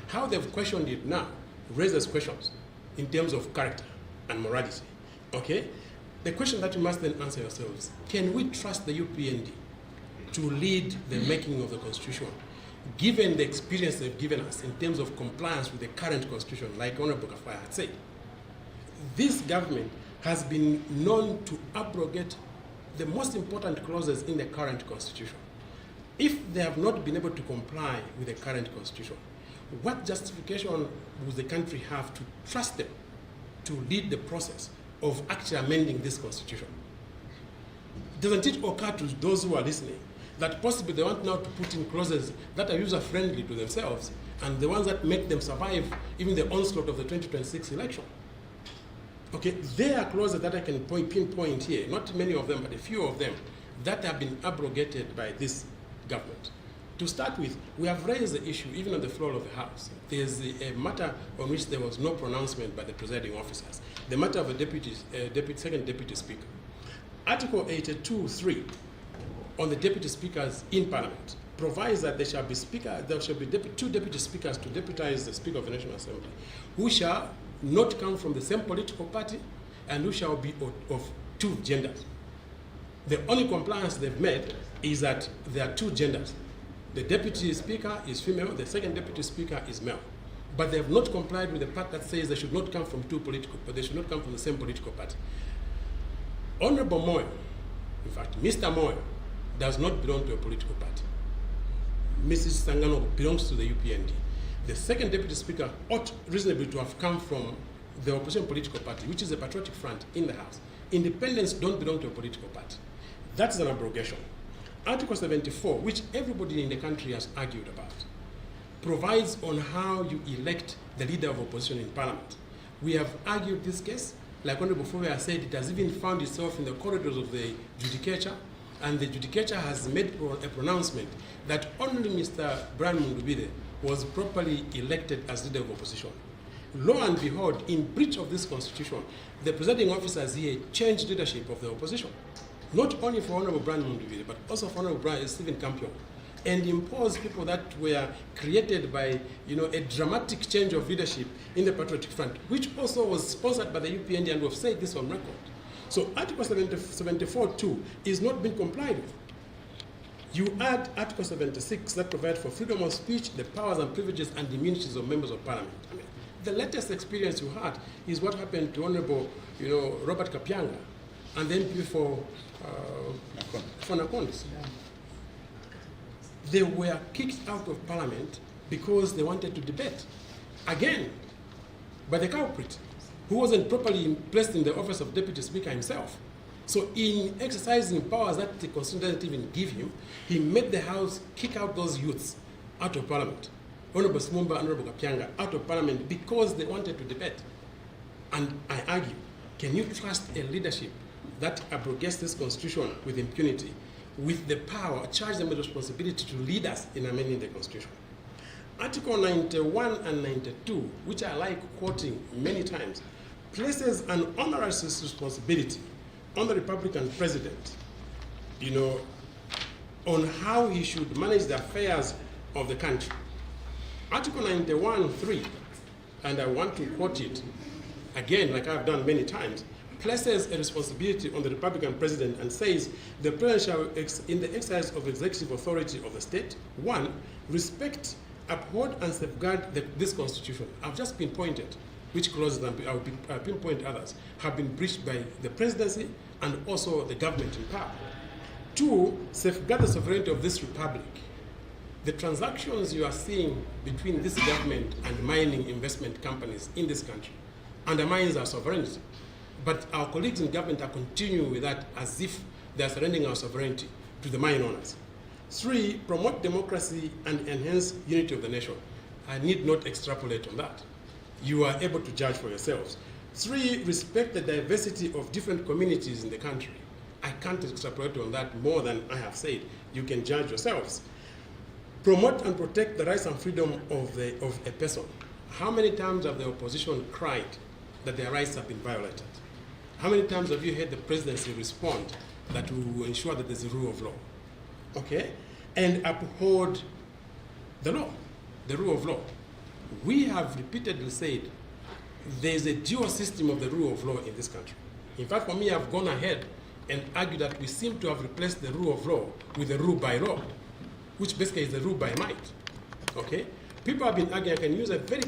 How they've questioned it now raises questions in terms of character and morality. Okay? The question that you must then answer yourselves, can we trust the UPND to lead the making of the constitution, given the experience they've given us in terms of compliance with the current constitution, like Honorable Kafaya had said? This government has been known to abrogate the most important clauses in the current constitution. If they have not been able to comply with the current constitution, what justification would the country have to trust them to lead the process of actually amending this constitution? Doesn't it occur to those who are listening that possibly they want now to put in clauses that are user-friendly to themselves and the ones that make them survive even the onslaught of the 2026 election? Okay, there are clauses that I can pinpoint here, not many of them, but a few of them, that have been abrogated by this government. To start with, we have raised the issue even on the floor of the House. There's a matter on which there was no pronouncement by the presiding officers, the matter of a second deputy speaker. Article 82.3 on the deputy speakers in Parliament provides that there shall be two deputy speakers to deputize the Speaker of the National Assembly, who shall not come from the same political party and who shall be of two genders. The only compliance they've made is that there are two genders. The deputy speaker is female, the second deputy speaker is male. But they have not complied with the part that says they should not come from they should not come from the same political party. Honorable Moyo, in fact, Mr. Moyo, does not belong to a political party. Mrs. Sangano belongs to the UPND. The second deputy speaker ought reasonably to have come from the opposition political party, which is a patriotic front in the House. Independents don't belong to a political party. That's an abrogation. Article 74, which everybody in the country has argued about, provides on how you elect the leader of opposition in Parliament. We have argued this case. Like Honorable Fowe said, it has even found itself in the corridors of the judicature, and the judicature has made a pronouncement that only Mr. Brian Mundubire was properly elected as leader of opposition. Lo and behold, in breach of this constitution, the presiding officers here changed leadership of the opposition, not only for Honorable Brian Mundubire, but also for Honorable Stephen Campion, and imposed people that were created by, a dramatic change of leadership in the Patriotic Front, which also was sponsored by the UPND, and we've said this on record. So Article 74.2 is not being complied with. You add Article 76 that provides for freedom of speech, the powers and privileges and immunities of members of Parliament. I mean, the latest experience you had is what happened to Honorable, Robert Kapianga, and then before Nakondis. They were kicked out of Parliament because they wanted to debate, again, by the culprit, who wasn't properly placed in the office of Deputy Speaker himself. So in exercising powers that the Constitution doesn't even give him, he made the House kick out those youths out of Parliament. Honorable Smumba and Honorable Kapianga out of Parliament because they wanted to debate. And I argue, can you trust a leadership that abrogates this Constitution with impunity, with the power, charge them with responsibility to lead us in amending the Constitution? Article 91 and 92, which I like quoting many times, places an onerous responsibility on the Republican president, on how he should manage the affairs of the country. Article 91.3, and I want to quote it again, like I've done many times, places a responsibility on the Republican president and says the president shall, in the exercise of executive authority of the state, 1, respect, uphold, and safeguard this Constitution. I've just pinpointed which clauses, I'll pinpoint others, have been breached by the presidency and also the government in power. 2, safeguard the sovereignty of this republic. The transactions you are seeing between this government and mining investment companies in this country undermines our sovereignty. But our colleagues in government are continuing with that as if they are surrendering our sovereignty to the mine owners. 3, promote democracy and enhance unity of the nation. I need not extrapolate on that. You are able to judge for yourselves. 3, respect the diversity of different communities in the country. I can't extrapolate on that more than I have said. You can judge yourselves. Promote and protect the rights and freedom of a person. How many times have the opposition cried that their rights have been violated? How many times have you heard the presidency respond that we will ensure that there's a rule of law? Okay? And uphold the law, the rule of law. We have repeatedly said there's a dual system of the rule of law in this country. In fact, for me, I've gone ahead and argued that we seem to have replaced the rule of law with the rule by law, which basically is the rule by might. Okay? People have been arguing, I can use a very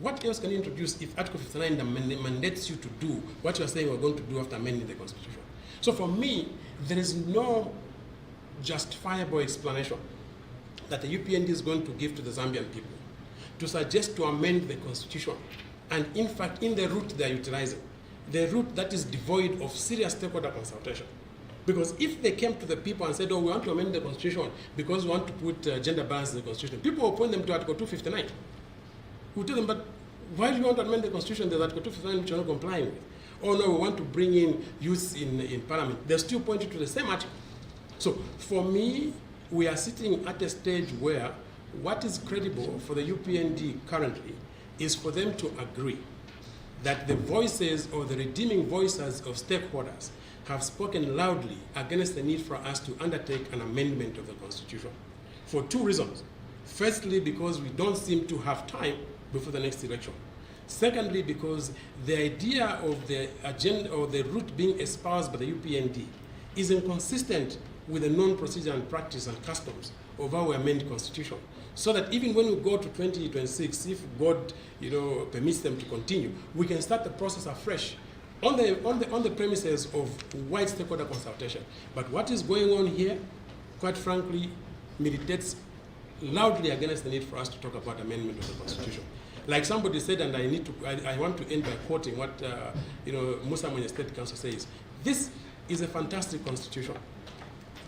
what else can you introduce if Article 59 mandates you to do what you are saying we're going to do after amending the Constitution? So for me, there is no justifiable explanation that the UPND is going to give to the Zambian people to suggest to amend the Constitution. And in fact, in the route they are utilizing, the route that is devoid of serious stakeholder consultation. Because if they came to the people and said, oh, we want to amend the Constitution because we want to put gender balance in the Constitution, people will point them to Article 259. We'll tell them, but why do you want to amend the Constitution? There's Article 259 which you're not complying with. Oh no, we want to bring in youth in Parliament. They're still pointing to the same article. So for me, we are sitting at a stage where what is credible for the UPND currently is for them to agree that the voices or the redeeming voices of stakeholders have spoken loudly against the need for us to undertake an amendment of the Constitution for two reasons. Firstly, because we don't seem to have time before the next election. Secondly, because the idea of the agenda or the route being espoused by the UPND is inconsistent with the known procedure and practice and customs of how we amend the constitution. So that even when we go to 2026, if God, permits them to continue, we can start the process afresh on the premises of wide stakeholder consultation. But what is going on here, quite frankly, militates loudly against the need for us to talk about amendment of the constitution. Like somebody said, and I want to end by quoting what Musa Mwenye State Council says. This is a fantastic constitution.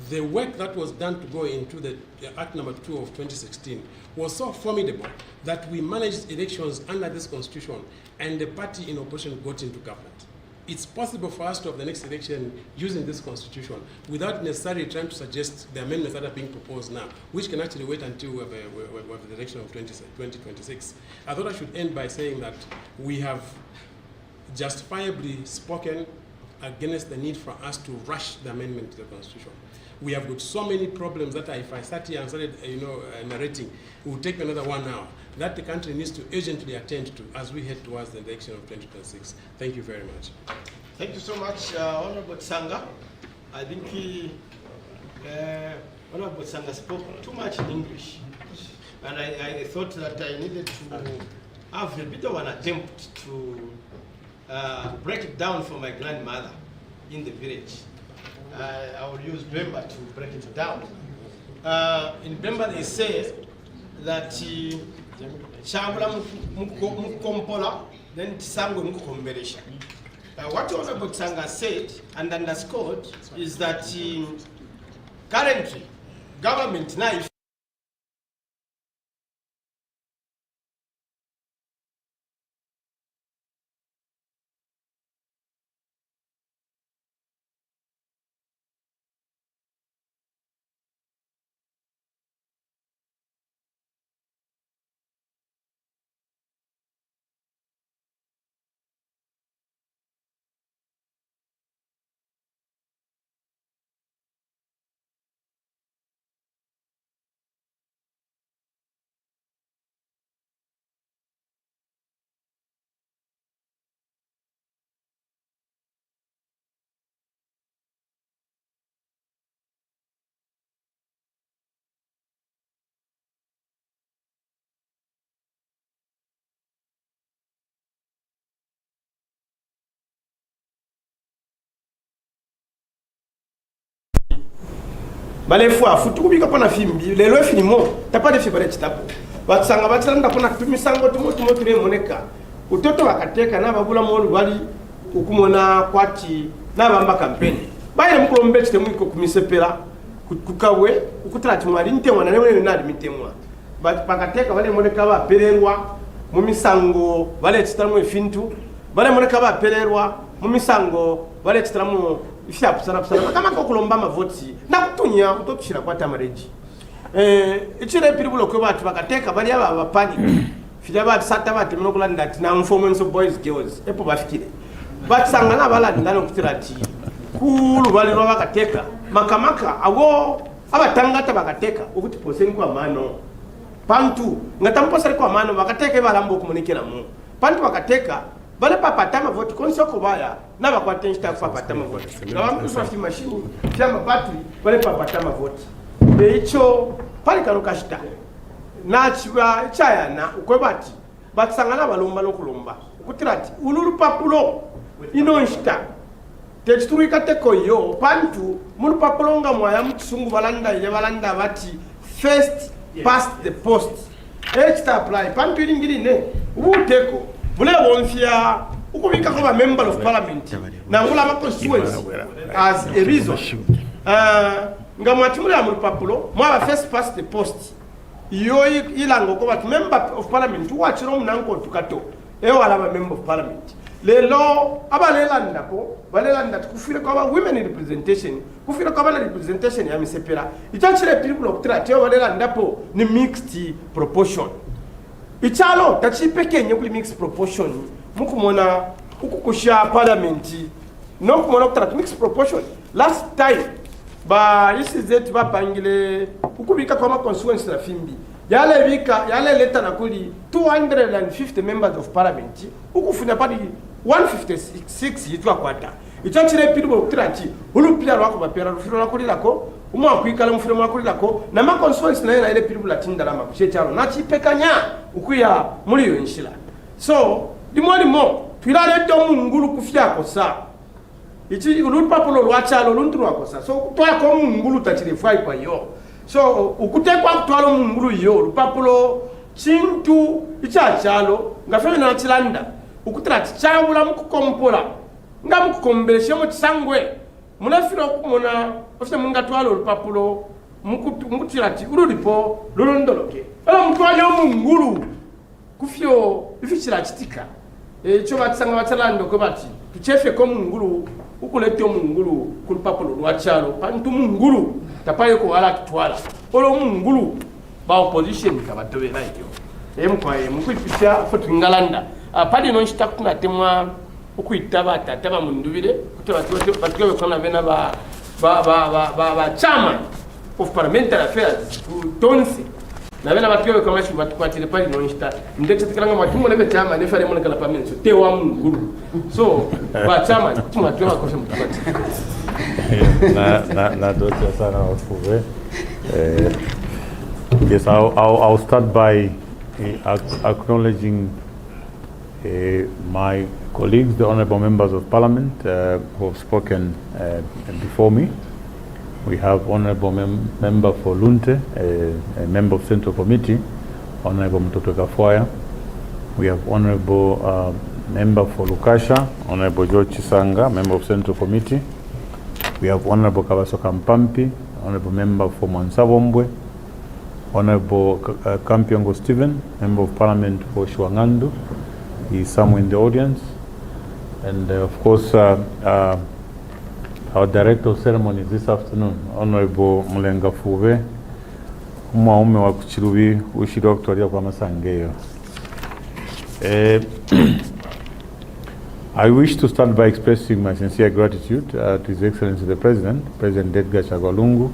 The work that was done to go into the Act number 2 of 2016 was so formidable that we managed elections under this constitution and the party in opposition got into government. It's possible for us to have the next election using this constitution without necessarily trying to suggest the amendments that are being proposed now, which can actually wait until we have the election of 2026. I thought I should end by saying that we have justifiably spoken against the need for us to rush the amendment to the constitution. We have got so many problems that if I sat here and started narrating, it would take another 1 hour, that the country needs to urgently attend to as we head towards the election of 2026. Thank you very much. Thank you so much, Honorable Tsanga. I think Honorable Tsanga spoke too much in English. And I thought that I needed to have a bit of an attempt to break it down for my grandmother in the village. I will use Bemba to break it down. In Bemba they say that Shambula Mukompola, then Tisango Mukomberesha. What Honorable Tsanga said and underscored is that currently government now Balefwa futukubika pona fimbi lelo finimo tapade fibale chitapo batsanga batsanda pona tumisango tumotumo tule moneka utoto wakateka na babula molu bali ukumona kwati na bamba kampeni bayire mukulombe chite mwiko kumisepera kukawe ukutrati mwali ntemwa na nemwe na admitemwa bakateka bale moneka ba pererwa mu misango bale chitamwe fintu bale moneka ba pererwa mu misango bale chitamwe ifya pusana kama ko kulomba mavoti na kutunya kutotushira kwa tamareji ichire piribulo ko batu bakateka bali aba panic fija batu sata batu minokulanda tina performance of boys girls epo bafikire batsanga na balandi ndano kutirati kulu bali ro bakateka makamaka awo abatangata bakateka ukuthi poseni kwa mano pantu ngatamposari kwa mano bakateka balambo komunikira mu pantu bakateka bale papatama vote konsoko baya na bakwate staff papatama vote na wamkusafti machine chama battery bale papatama vote echo pali kalokashita na chiba chayana ukwebati batsangana balomba lokulomba ukutirati ululu papulo inonshita techiturika teko yo pantu mulu papulo nga mwaya mutsungu balanda bati first past the post echita apply pantu ilingirine ubuteko Bule wonfia ukubika kwa member of parliament na ngula ma constituency as a reason ngamwatimula mu papulo mwa first past the post iyo ilango ko bat member of parliament wachiro munanko tukato wala ba member of parliament lelo abalelanda ko balelanda kufira kwa women representation kufira kwa bana representation ya misepera itachire people of trade balelanda po ni mixed proportion. Ichalo tachipeke kuli mixed proportion mukumona ukukusha parliament no kumona kutrat mixed proportion last time ba isizetu bapangile ukubika kwa constituency la fimbi yale leta na kuli 250 members of parliament ukufuna padi 156 yitwa kwata icho chile pirubo kutiranchi ulupira lwako bapera rufiro lako umwa kwikala mufiro mwakulilako na ma constituency na ile pirubo latinda lama kuchechalo na chipekanya ukuya muri yo nshila so limo twilale do mungulu kufyako sa ichi ulupapulo lwachalo luntru wako sa so twako mungulu tachirefai kwa yo so ukutekwa kutwalo mungulu yo lupapulo chintu ichachalo ngafeme na chilanda ukutira chichawula mukukompola nga mukukombeleshe mu kisangwe munafira okumona ofite mungatwalo olupapulo mukutira ti ululipo lulondoloke ala mutwalyo mungulu kufyo ifichira chitika echo batsanga batalando ko bati tuchefe ko mungulu ukulete mungulu kulupapulo lwachalo pantu mungulu tapaye ko wala kitwala olo mungulu ba opposition kabatobera iyo emkwaye mukuipicha fotu ngalanda padi no nshtakuna temwa ukuitaba tataba mundubire batwe kona bena ba chairman of parliamentary affairs tonsi na bena batwe kama shi batukwatire padi no nshta ndetse tikalanga matumo lebe chairman ne fare monakala pamenso te wa mungulu so ba chairman kuma twa ko se mutakwati na dote sana wafuwe yes I'll start by acknowledging my colleagues, the honorable members of parliament who have spoken before me. We have honorable member for Lunte, a member of Central Committee, honorable Mtoto Kafuaya. We have honorable member for Lukasha, honorable George Chisanga, member of Central Committee. We have honorable Kabaso Kampampi, honorable member for Mwansavombwe, honorable Kampiongo Stephen, member of parliament for Shwangandu. He is somewhere in the audience. And of course, our director of ceremonies this afternoon, Honorable Mulenga Fuve, Umaume wa kuchirubi ushiro kutualia kwa masangeyo. I wish to start by expressing my sincere gratitude to His Excellency the President, President Edgar Chagwa-Lungu,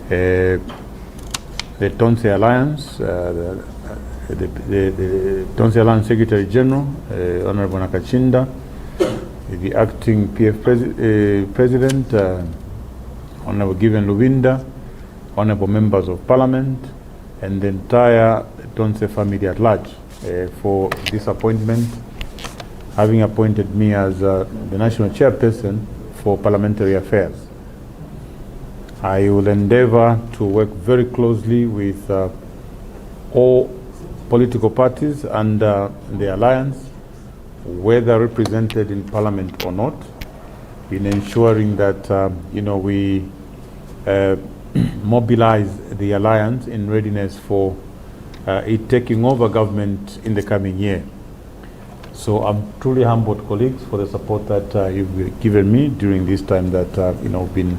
the Tonse Alliance, the Tonse Alliance Secretary General, Honorable Nakachinda, the acting PF President, Honorable Given Lubinda, Honorable members of Parliament, and the entire Tonse family at large for this appointment, having appointed me as the National Chairperson for Parliamentary Affairs. I will endeavor to work very closely with all political parties under the alliance, whether represented in Parliament or not, in ensuring that we mobilize the alliance in readiness for it taking over government in the coming year. So I'm truly humbled, colleagues, for the support that you've given me during this time that we've been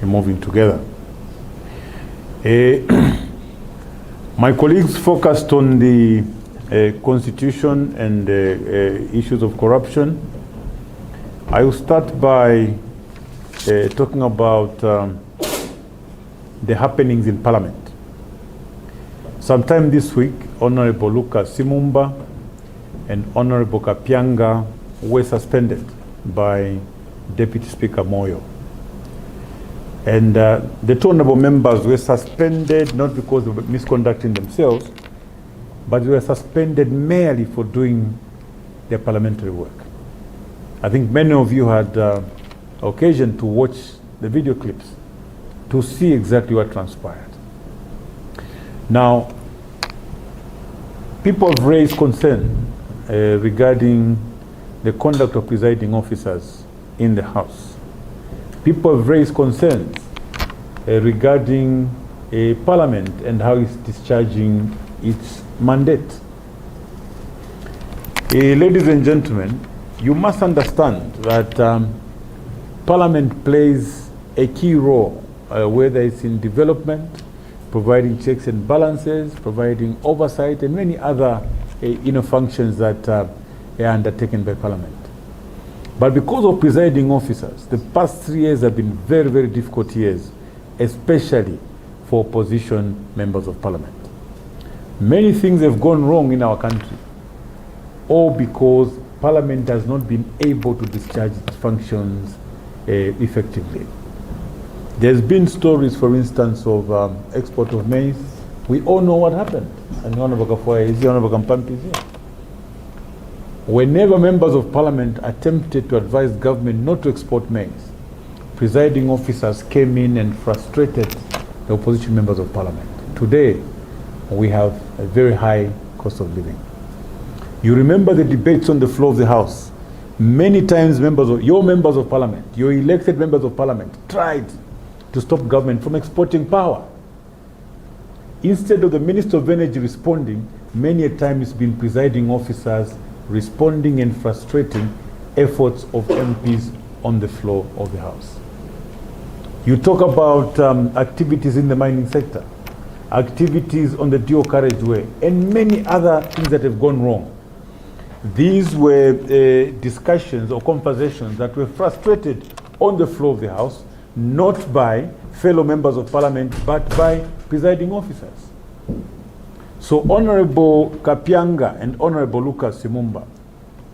moving together. My colleagues focused on the constitution and issues of corruption. I will start by talking about the happenings in Parliament. Sometime this week, Honorable Lucas Simumba and Honorable Kapianga were suspended by Deputy Speaker Moyo. And the two honorable members were suspended not because of misconducting themselves, but they were suspended merely for doing their parliamentary work. I think many of you had occasion to watch the video clips to see exactly what transpired. Now, people have raised concern regarding the conduct of presiding officers in the House. People have raised concerns regarding Parliament and how it's discharging its mandate. Ladies and gentlemen, you must understand that Parliament plays a key role, whether it's in development, providing checks and balances, providing oversight, and many other functions that are undertaken by Parliament. But because of presiding officers, the past 3 years have been very, very difficult years, especially for opposition members of Parliament. Many things have gone wrong in our country, all because Parliament has not been able to discharge its functions effectively. There's been stories, for instance, of export of maize. We all know what happened. And whenever members of Parliament attempted to advise government not to export maize, presiding officers came in and frustrated the opposition members of Parliament. Today, we have a very high cost of living. You remember the debates on the floor of the House. Many times your members of Parliament, your elected members of Parliament, tried to stop government from exporting power. Instead of the Minister of Energy responding, many a time it's been presiding officers responding and frustrating efforts of MPs on the floor of the House. You talk about activities in the mining sector, activities on the dual carriageway, and many other things that have gone wrong. These were discussions or conversations that were frustrated on the floor of the House, not by fellow members of Parliament, but by presiding officers. So Honorable Kapianga and Honorable Lucas Simumba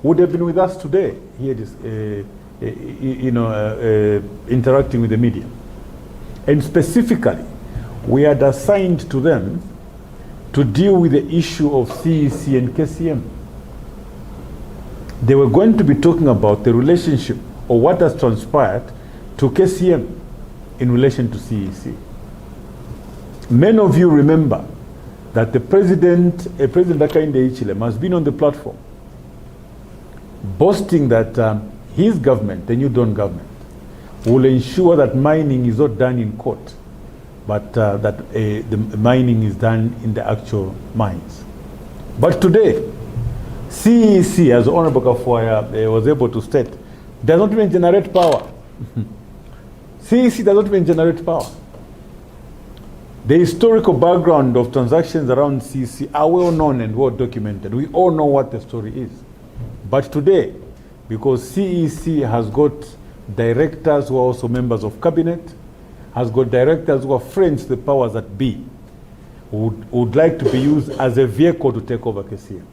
would have been with us today here, interacting with the media. And specifically, we had assigned to them to deal with the issue of CEC and KCM. They were going to be talking about the relationship or what has transpired to KCM in relation to CEC. Many of you remember that the President Hakainde Hichilema, has been on the platform boasting that his government, the New Dawn government, will ensure that mining is not done in court, but that the mining is done in the actual mines. But today, CEC, as Honorable Kafuaya was able to state, does not even generate power. CEC does not even generate power. The historical background of transactions around CEC are well known and well documented. We all know what the story is. But today, because CEC has got directors who are also members of cabinet, has got directors who are friends to the powers that be, would like to be used as a vehicle to take over KCM.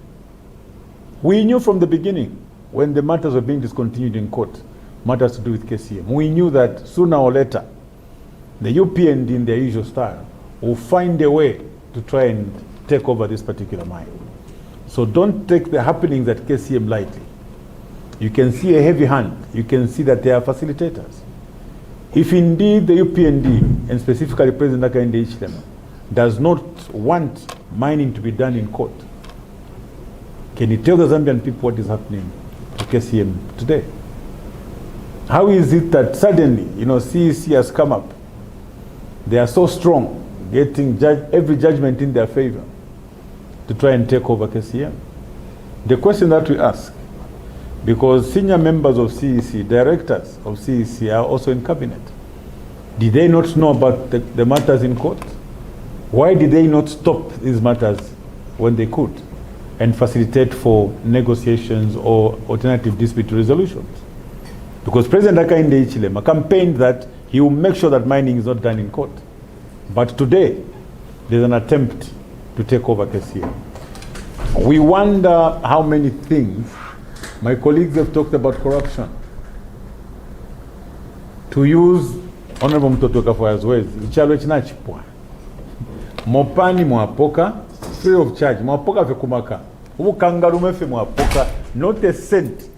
We knew from the beginning, when the matters were being discontinued in court, matters to do with KCM, we knew that sooner or later, the UPND in their usual style will find a way to try and take over this particular mine. So don't take the happenings at KCM lightly. You can see a heavy hand. You can see that they are facilitators. If indeed the UPND, and specifically President Hakainde Hichilema, does not want mining to be done in court, can you tell the Zambian people what is happening to KCM today? How is it that suddenly, CEC has come up? They are so strong, getting every judgment in their favor to try and take over KCM. The question that we ask, because senior members of CEC, directors of CEC are also in cabinet, did they not know about the matters in court? Why did they not stop these matters when they could and facilitate for negotiations or alternative dispute resolutions? Because President Hakainde Hichilema campaigned that he will make sure that mining is not done in court. But today, there's an attempt to take over KCM. We wonder how many things. My colleagues have talked about corruption. To use Honorable Mtoto Kafuaya's words, ichalo chinachipwa. Mopani mwapoka, free of charge. Mwapoka fe kumaka. Ubukangarume fe mwapoka. Not a cent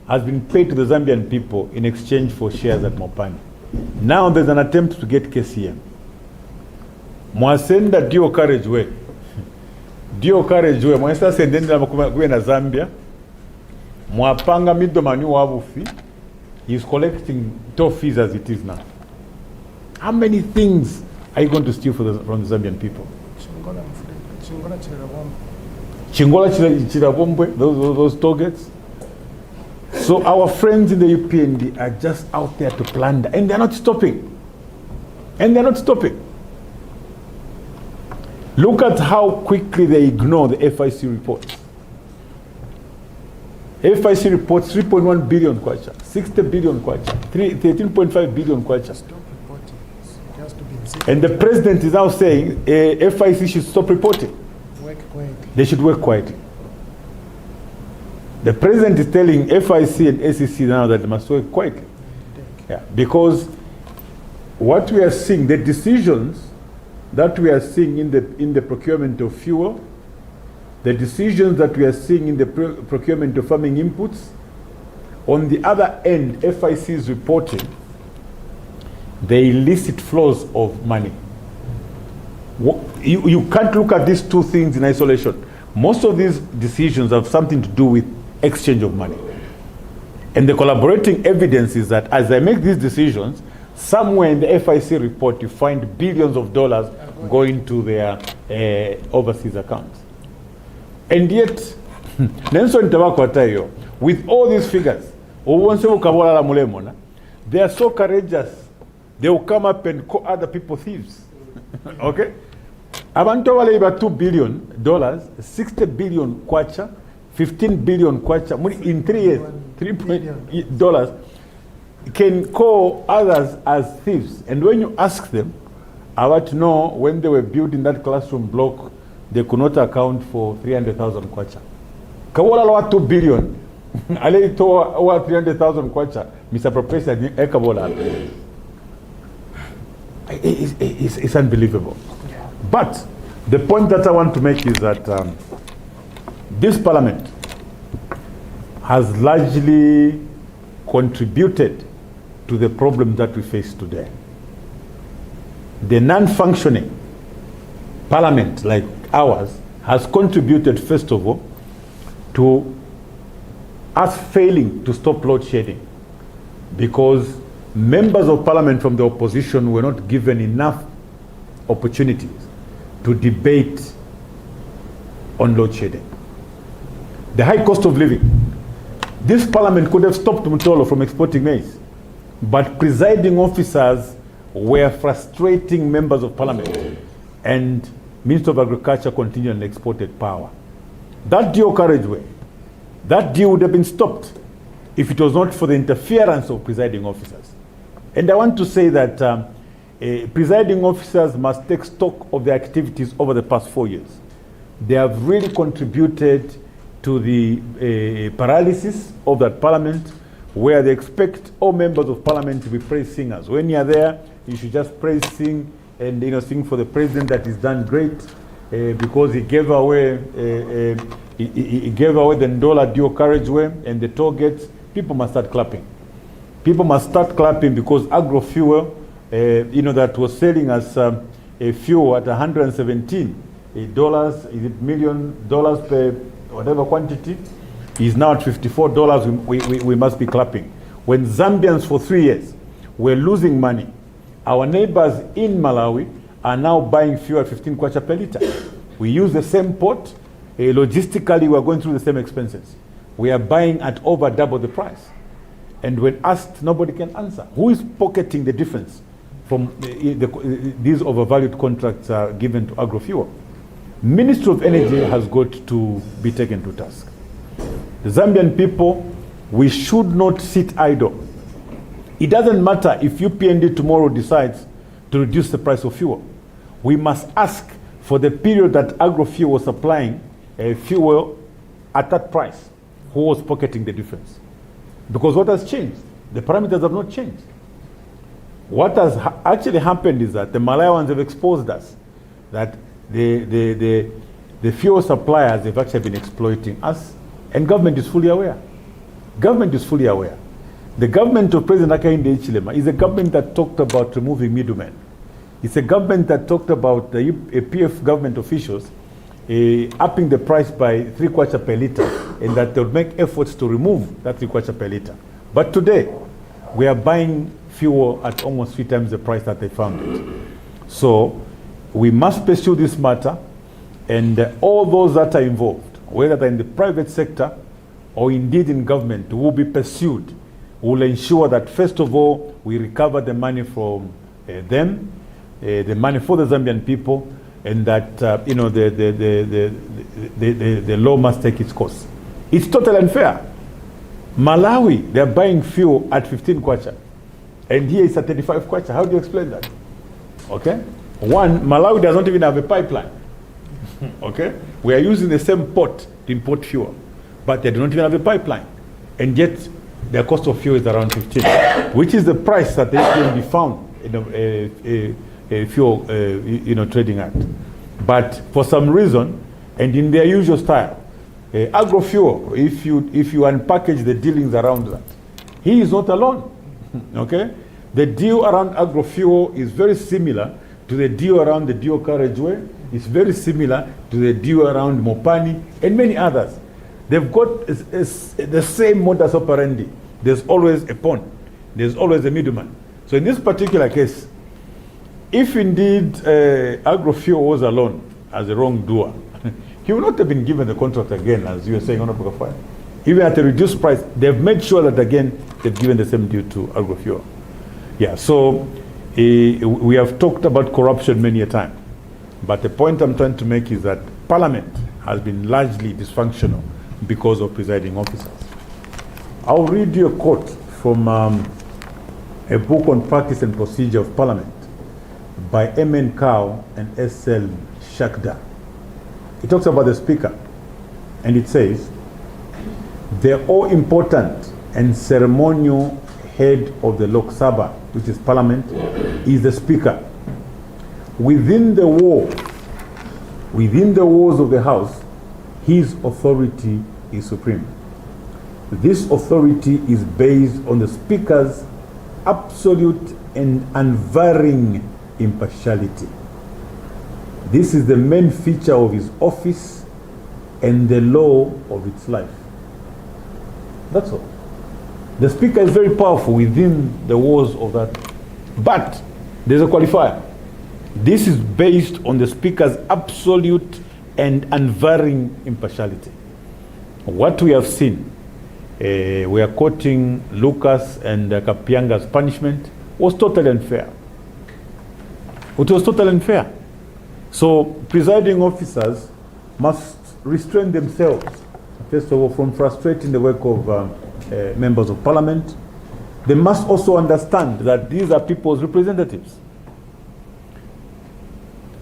has been paid to the Zambian people in exchange for shares at Mopani. Now there's an attempt to get KCM. Mwasenda dio carriageway. Dio carriageway. Mwasa sendenda kuwe na Zambia. Mwapanga midomani wabufi. He's collecting toll fees as it is now. How many things are you going to steal from the Zambian people? Chingola Chirabombwe, those targets. So our friends in the UPND are just out there to plunder, and they're not stopping. Look at how quickly they ignore the FIC reports. FIC reports 3.1 billion kwacha, 60 billion kwacha, 13.5 billion kwacha. Stop reporting. It has to be And the president is now saying FIC should stop reporting. Work quietly. They should work quietly. The president is telling FIC and ACC now that they must work quietly. Yeah, because what we are seeing, the decisions that we are seeing in the procurement of fuel, the decisions that we are seeing in the procurement of farming inputs, on the other end, FIC is reporting the illicit flows of money. You can't look at these two things in isolation. Most of these decisions have something to do with exchange of money. And the collaborating evidence is that as they make these decisions, somewhere in the FIC report you find billions of dollars going to their overseas accounts. And yet, Nelson Tabakwatayo, with all these figures, they are so courageous, they will come up and call other people thieves. Okay? Abantu wale $2 billion, 60 billion kwacha, 15 billion kwacha, in 3 years, $3 billion, can call others as thieves. And when you ask them, I want to know when they were building that classroom block, they could not account for 300,000 kwacha. Kawala lawa 2 billion, ale to wa 300,000 kwacha, misappropriation ekabola. It's unbelievable. But the point that I want to make is that this parliament has largely contributed to the problem that we face today. The non-functioning parliament like ours has contributed, first of all, to us failing to stop load shedding, because members of parliament from the opposition were not given enough opportunities to debate on load shedding. The high cost of living. This parliament could have stopped Mutolo from exporting maize, but presiding officers were frustrating members of parliament, and Minister of Agriculture continued and exported power. That deal carriageway, that deal would have been stopped if it was not for the interference of presiding officers. And I want to say that presiding officers must take stock of their activities over the past 4 years. They have really contributed to the paralysis of that parliament, where they expect all members of parliament to be praise singers. When you're there, you should just praise, sing, and sing for the president that he's done great because he gave away he gave away the Ndola dual carriageway and the toll gates. People must start clapping. People must start clapping because agro fuel, that was selling as a fuel at $117 million per whatever quantity, is now at $54. We must be clapping. When Zambians for 3 years were losing money, our neighbors in Malawi are now buying fuel at 15 kwacha per liter. We use the same port. Logistically, we are going through the same expenses. We are buying at over double the price. And when asked, nobody can answer. Who is pocketing the difference from these overvalued contracts given to agrofuel? Ministry of Energy has got to be taken to task. The Zambian people, we should not sit idle. It doesn't matter if UPND tomorrow decides to reduce the price of fuel. We must ask for the period that agrofuel was supplying fuel at that price. Who was pocketing the difference? Because what has changed? The parameters have not changed. What has actually happened is that the Malawians have exposed us that the fuel suppliers have actually been exploiting us, and government is fully aware. Government is fully aware. The government of President Hakainde Hichilema is a government that talked about removing middlemen. It's a government that talked about the PF government officials upping the price by 3 kwacha per liter, and that they would make efforts to remove that 3 kwacha per liter. But today, we are buying fuel at almost 3 times the price that they found it. So we must pursue this matter, and all those that are involved, whether they're in the private sector or indeed in government, will be pursued. Will ensure that, first of all, we recover the money from them, the money for the Zambian people, and that the law must take its course. It's totally unfair. Malawi, they're buying fuel at 15 kwacha, and here it's at 35 kwacha. How do you explain that? Okay? One, Malawi does not even have a pipeline. Okay? We are using the same port to import fuel, but they do not even have a pipeline. And yet, their cost of fuel is around 15, which is the price that they can be found in a fuel trading act. But for some reason, and in their usual style, agrofuel, if you unpackage the dealings around that, he is not alone. Okay? The deal around agrofuel is very similar to the deal around the dual carriageway. It's very similar to the deal around Mopani and many others. They've got the same modus operandi. There's always a pawn. There's always a middleman. So in this particular case, if indeed agrofuel was alone as a wrongdoer, he would not have been given the contract again, as you were saying, Honorable Kafai. Even at a reduced price, they've made sure that again, they've given the same deal to agrofuel. Yeah, so we have talked about corruption many a time. But the point I'm trying to make is that Parliament has been largely dysfunctional because of presiding officers. I'll read you a quote from a book on practice and procedure of Parliament by M.N. Cow and S.L. Shakda. It talks about the Speaker, and it says, the all-important and ceremonial head of the Lok Sabha, which is Parliament, is the Speaker. Within the walls of the House, his authority is supreme. This authority is based on the Speaker's absolute and unvarying impartiality. This is the main feature of his office and the law of its life. That's all. The Speaker is very powerful within the walls of that. But there's a qualifier. This is based on the Speaker's absolute and unvarying impartiality. What we have seen, we are quoting Lucas and Kapianga's punishment, was totally unfair. It was totally unfair. So presiding officers must restrain themselves, first of all, from frustrating the work of members of Parliament. They must also understand that these are people's representatives.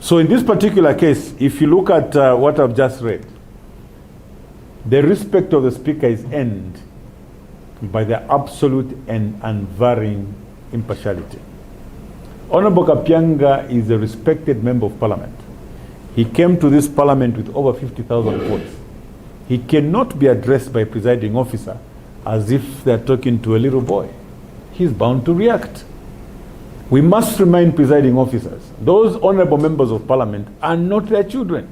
So in this particular case, if you look at what I've just read, the respect of the Speaker is earned by the absolute and unvarying impartiality. Honorable Kapianga is a respected member of Parliament. He came to this Parliament with over 50,000 votes. He cannot be addressed by a presiding officer as if they're talking to a little boy. He's bound to react. We must remind presiding officers, those honorable members of Parliament are not their children.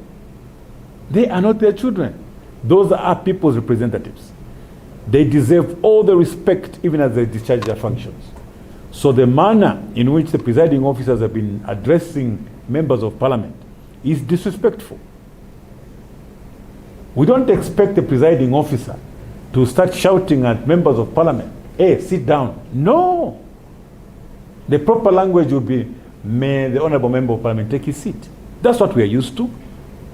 They are not their children. Those are people's representatives. They deserve all the respect even as they discharge their functions. So the manner in which the presiding officers have been addressing members of Parliament is disrespectful. We don't expect the presiding officer to start shouting at members of Parliament, hey, sit down. No. The proper language would be, may the honorable member of Parliament take his seat. That's what we are used to.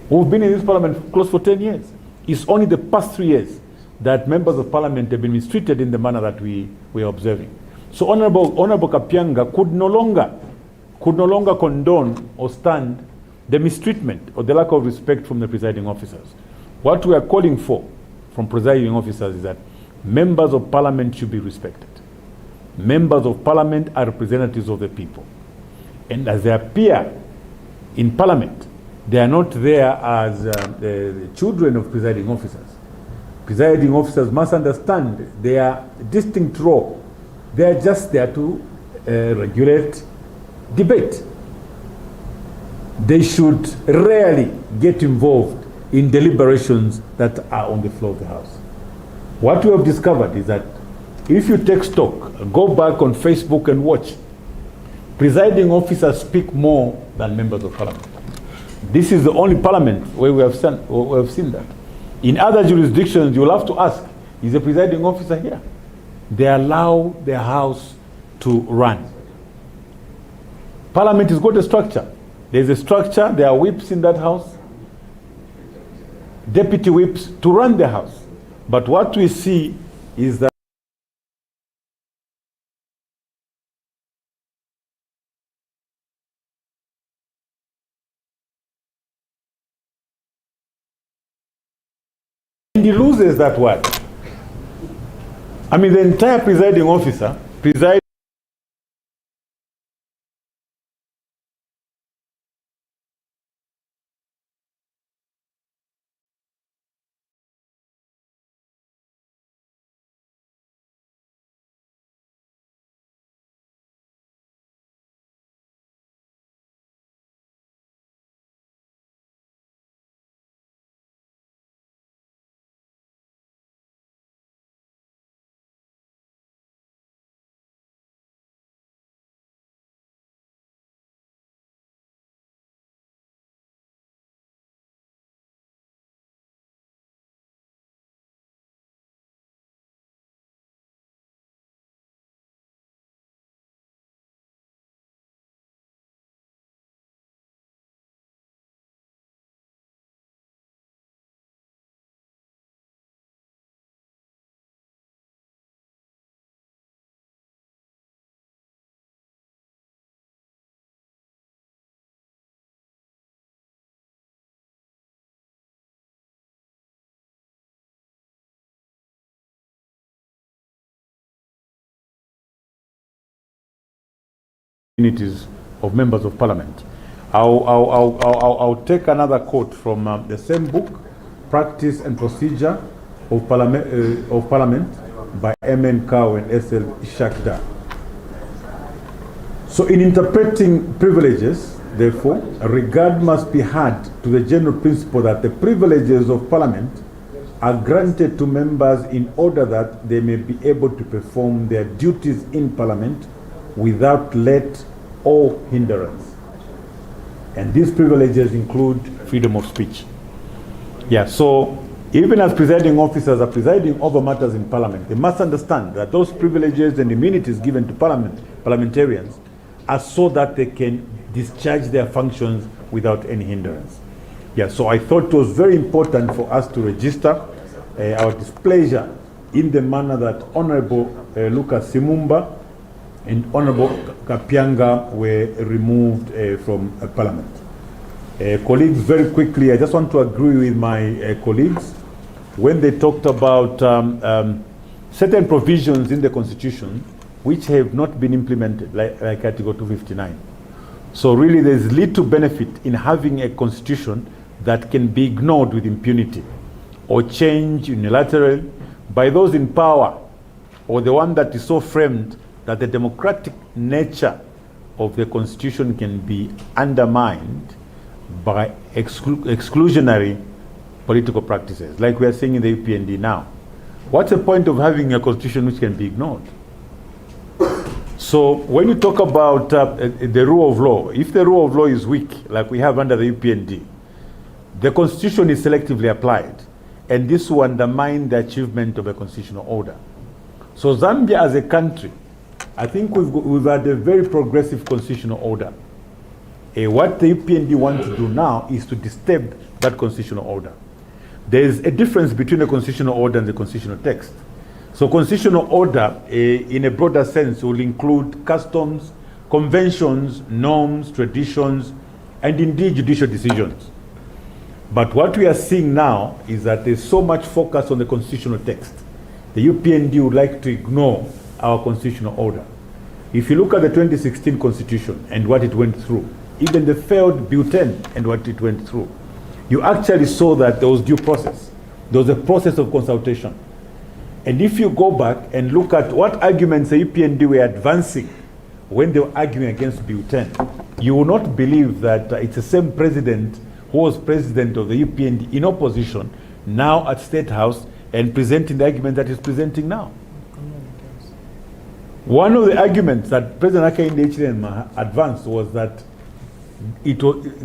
We've been in this Parliament close for 10 years. It's only the past 3 years that members of Parliament have been mistreated in the manner that we are observing. So Honorable Kapianga could no longer condone or stand the mistreatment or the lack of respect from the presiding officers. What we are calling for from presiding officers is that members of Parliament should be respected. Members of Parliament are representatives of the people. And as they appear in Parliament, they are not there as the children of presiding officers. Presiding officers must understand their distinct role. They are just there to regulate debate. They should rarely get involved in deliberations that are on the floor of the House. What we have discovered is that if you take stock, go back on Facebook and watch, presiding officers speak more than members of Parliament. This is the only Parliament where we have seen that. In other jurisdictions, you'll have to ask, is the presiding officer here? They allow their House to run. Parliament has got a structure. There's a structure, there are whips in that House, deputy whips to run the House. But what we see is that he loses that word. I mean, the entire presiding officer presides communities of members of parliament. I'll take another quote from the same book, Practice and Procedure of Parliament by M.N. Cow and S.L. Shakda. So in interpreting privileges, therefore, regard must be had to the general principle that the privileges of parliament are granted to members in order that they may be able to perform their duties in parliament without let or hindrance. And these privileges include freedom of speech. Yeah, so even as presiding officers are presiding over matters in parliament, they must understand that those privileges and immunities given to parliamentarians are so that they can discharge their functions without any hindrance. Yeah, so I thought it was very important for us to register our displeasure in the manner that Honorable Lucas Simumba and Honorable Kapianga were removed from Parliament. Colleagues, very quickly, I just want to agree with my colleagues when they talked about certain provisions in the Constitution which have not been implemented, like Article 259. So really there's little benefit in having a Constitution that can be ignored with impunity or changed unilaterally by those in power, or the one that is so framed that the democratic nature of the Constitution can be undermined by exclusionary political practices, like we are seeing in the UPND now. What's the point of having a Constitution which can be ignored? So when you talk about the rule of law, if the rule of law is weak, like we have under the UPND, the Constitution is selectively applied, and this will undermine the achievement of a constitutional order. So Zambia as a country, I think we've had a very progressive constitutional order. What the UPND want to do now is to disturb that constitutional order. There is a difference between a constitutional order and the constitutional text. So constitutional order, in a broader sense, will include customs, conventions, norms, traditions, and indeed judicial decisions. But what we are seeing now is that there's so much focus on the constitutional text. The UPND would like to ignore our constitutional order. If you look at the 2016 Constitution and what it went through, even the failed Bill 10 and what it went through, you actually saw that there was due process. There was a process of consultation. And if you go back and look at what arguments the UPND were advancing when they were arguing against Bill 10, you will not believe that it's the same president who was president of the UPND in opposition, now at State House, and presenting the argument that he's presenting now. One of the arguments that President Hakainde Hichilema advanced was that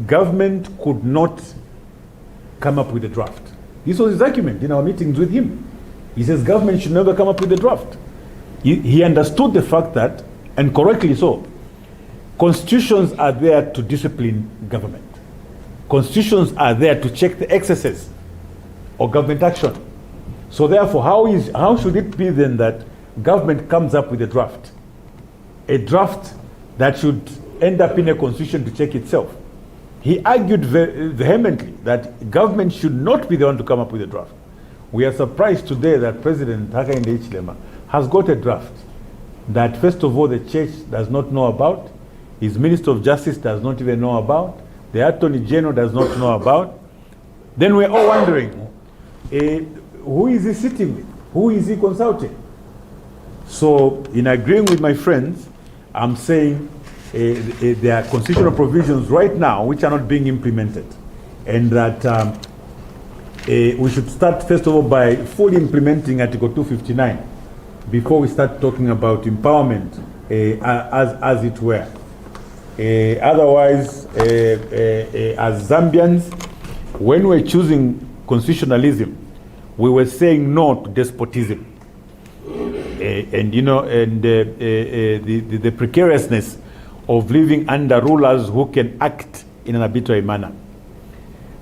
government could not come up with a draft. This was his argument in our meetings with him. He says government should never come up with a draft. He understood the fact that, and correctly so, constitutions are there to discipline government. Constitutions are there to check the excesses of government action. So therefore, how should it be then that government comes up with a draft that should end up in a constitution to check itself? He argued vehemently that government should not be the one to come up with a draft. we are surprised today that President Hakainde Hichilema has got a draft that, first of all, the church does not know about, his Minister of Justice does not even know about, the Attorney General does not know about. Then we're all wondering, who is he sitting with? Who is he consulting? So, in agreeing with my friends, I'm saying there are constitutional provisions right now which are not being implemented, and that we should start, first of all, by fully implementing Article 259 before we start talking about empowerment, as it were. Otherwise, as Zambians, when we're choosing constitutionalism, we were saying no to despotism. And you know, and the precariousness of living under rulers who can act in an arbitrary manner.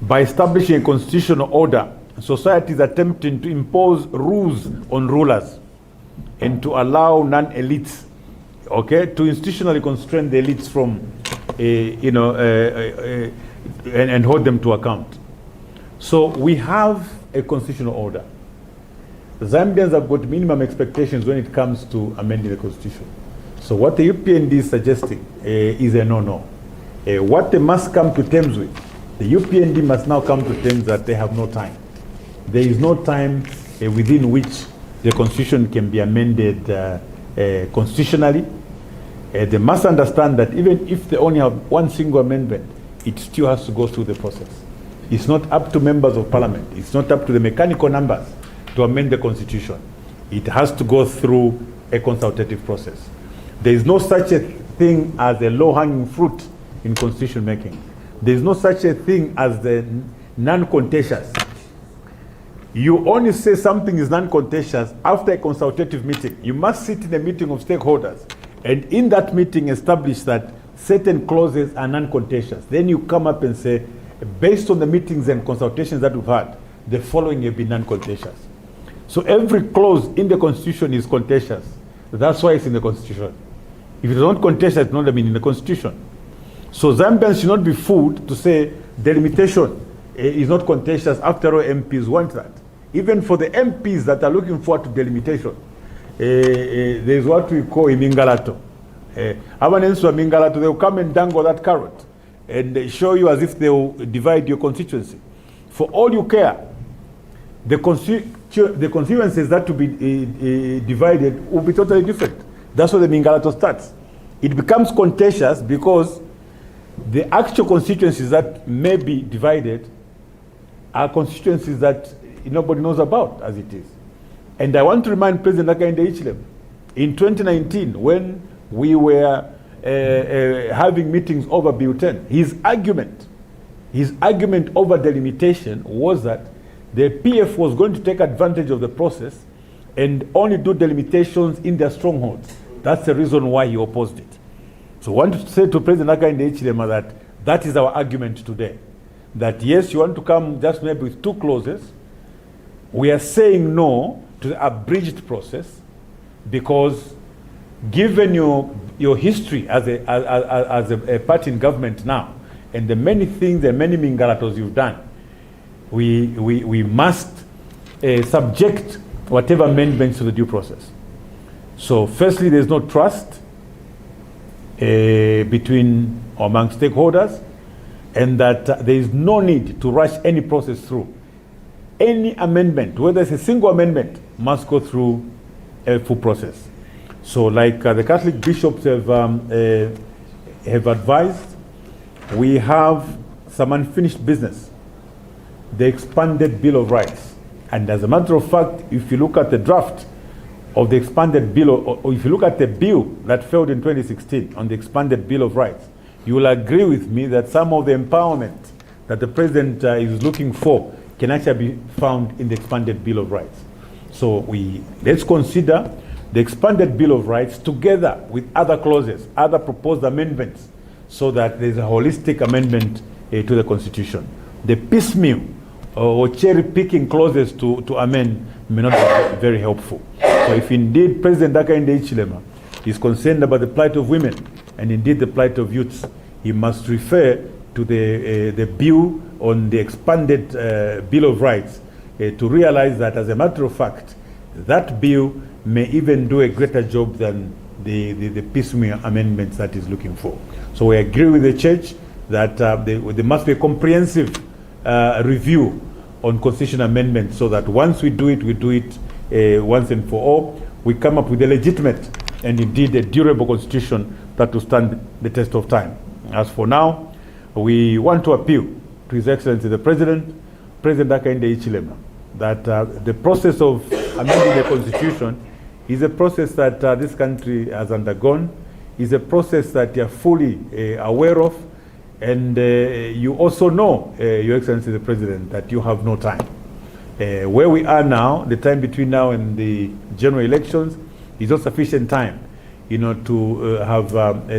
By establishing a constitutional order, society is attempting to impose rules on rulers and to allow non-elites, okay, to institutionally constrain the elites from, and hold them to account. So we have a constitutional order. The Zambians have got minimum expectations when it comes to amending the constitution. So what the UPND is suggesting is a no-no. What they must come to terms with, the UPND must now come to terms that they have no time. There is no time within which the constitution can be amended constitutionally. They must understand that even if they only have one single amendment, it still has to go through the process. It's not up to members of parliament. It's not up to the mechanical numbers to amend the constitution. It has to go through a consultative process. There is no such a thing as a low-hanging fruit in constitution making. There is no such a thing as the non-contentious. You only say something is non-contentious after a consultative meeting. You must sit in a meeting of stakeholders, and in that meeting establish that certain clauses are non-contentious. Then you come up and say, based on the meetings and consultations that we've had, the following have been non-contentious. So every clause in the constitution is contentious. That's why it's in the constitution. If it's not contentious, it's not in the constitution. So Zambians should not be fooled to say delimitation is not contentious. After all, MPs want that. Even for the MPs that are looking forward to delimitation, there's what we call imingalato. Mingalato, they will come and dangle that carrot and show you as if they will divide your constituency. For all you care, the constituencies that to be divided will be totally different. That's where the mingalato starts. It becomes contentious because the actual constituencies that may be divided are constituencies that nobody knows about as it is. And I want to remind President Hakainde Hichilema, in 2019, when we were having meetings over Bill 10, his argument over delimitation was that the PF was going to take advantage of the process and only do delimitations in their strongholds. That's the reason why he opposed it. So I want to say to President Hakainde Hichilema that that is our argument today. That yes, you want to come just maybe with two clauses. We are saying no to the abridged process because given your history as a party in government now and the many things and many mingalatos you've done, we must subject whatever amendments to the due process. So firstly, there's no trust between or among stakeholders, and that there is no need to rush any process through. Any amendment, whether it's a single amendment, must go through a full process. So like the Catholic bishops have advised, we have some unfinished business, the expanded Bill of Rights. And as a matter of fact, if you look at the draft of the expanded bill, or if you look at the bill that failed in 2016 on the expanded Bill of Rights, you will agree with me that some of the empowerment that the president is looking for can actually be found in the expanded Bill of Rights. So let's consider the expanded Bill of Rights together with other clauses, other proposed amendments, so that there's a holistic amendment to the Constitution. The piecemeal or cherry-picking clauses to amend may not be very helpful. So if indeed President Hakainde Hichilema is concerned about the plight of women and indeed the plight of youths, he must refer to the bill on the expanded Bill of Rights to realize that, as a matter of fact, that bill may even do a greater job than the piecemeal amendments that is looking for. So we agree with the church that there must be a comprehensive review on constitution amendments, so that once we do it once and for all, we come up with a legitimate and indeed a durable constitution that will stand the test of time. As for now, we want to appeal to His Excellency the President, President Hakainde Hichilema, that the process of amending the constitution is a process that this country has undergone, is a process that you are fully aware of, and you also know, Your Excellency the President, that you have no time. Where we are now, the time between now and the general elections is not sufficient time, to have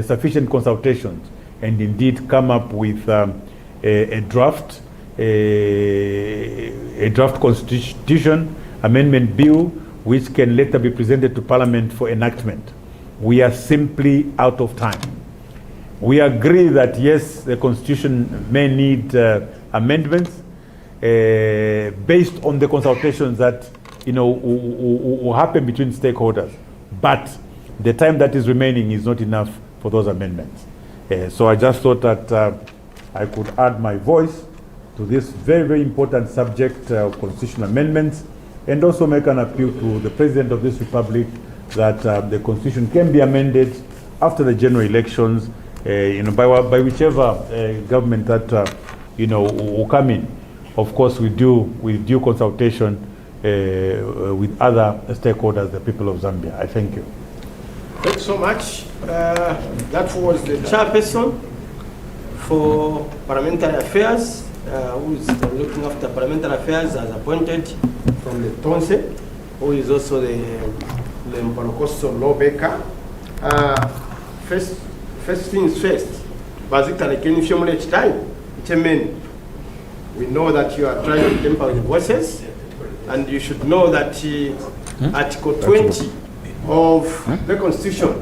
sufficient consultations and indeed come up with a draft constitution amendment bill which can later be presented to Parliament for enactment. We are simply out of time. We agree that yes, the constitution may need amendments based on the consultations that will happen between stakeholders, but the time that is remaining is not enough for those amendments. So I just thought that I could add my voice to this very, very important subject of constitutional amendments, and also make an appeal to the President of this Republic that the Constitution can be amended after the general elections, by whichever government that will come in. Of course, with due consultation with other stakeholders, the people of Zambia. I thank you. Thanks so much. That was the chairperson for Parliamentary Affairs, who is looking after Parliamentary Affairs, as appointed from the Tonse, who is also the Mpanokoso lawmaker. First things first, basically, can you show me each time? We know that you are trying to temper with voices, and you should know that Article 20 of the Constitution,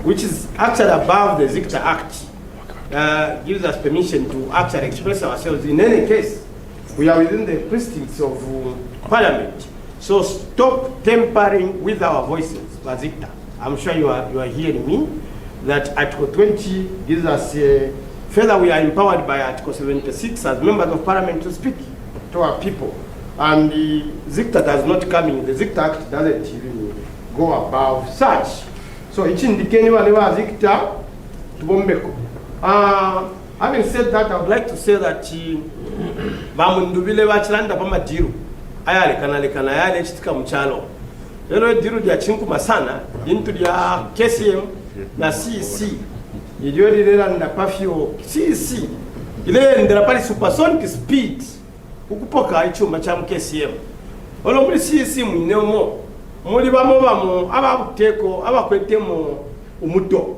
which is actually above the ZICTA Act, gives us permission to actually express ourselves. In any case, we are within the precincts of Parliament, so stop tampering with our voices, ZICTA. I'm sure you are hearing me, that Article 20 gives us further, we are empowered by Article 76 as members of Parliament to speak to our people. And the ZICTA does not come in, the ZICTA Act doesn't even go above such. So it's indicating whatever ZICTA to Bombeko. Having said that, I would like to say that Vamundubile Vachilanda Pamadiru, Ayale Kanalekana Ayale Chitika Mchalo. Diru dia chinku masana into dia KCM na CEC. Idiori nda pafio CEC. Ile ndera pali supersonic speed. Ukupoka ichuma cha KCM. Olo muri CEC mwinemo. Muri bamo ababuteko abakwetemo umuto.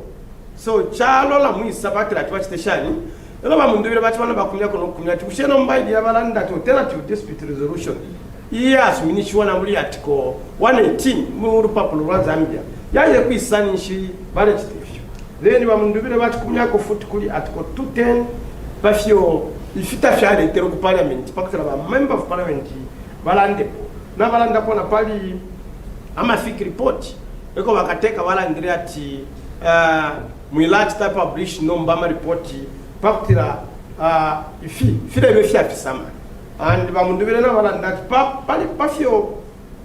So chalo la mwisa bakira twachiteshani. Elo bamundubire bachwana bakumya kono kumya tusheno mbaidi yabalanda to alternative dispute resolution. Yes, minichwa na muri article 118 mu rupapuro rwa Zambia. Yaje kwisanisha bale chitefyo. Then bamundubire bachikumya ko futi kuli article 210 bafyo ifita fyale itero ku parliament pakira ba member of parliament balandepo. Na balanda pona pali amafik report. Eko bakateka balandire ati mwilati ta publish no mbama report pakira ifile befya fisama. And bamundubire na balanda pali pafyo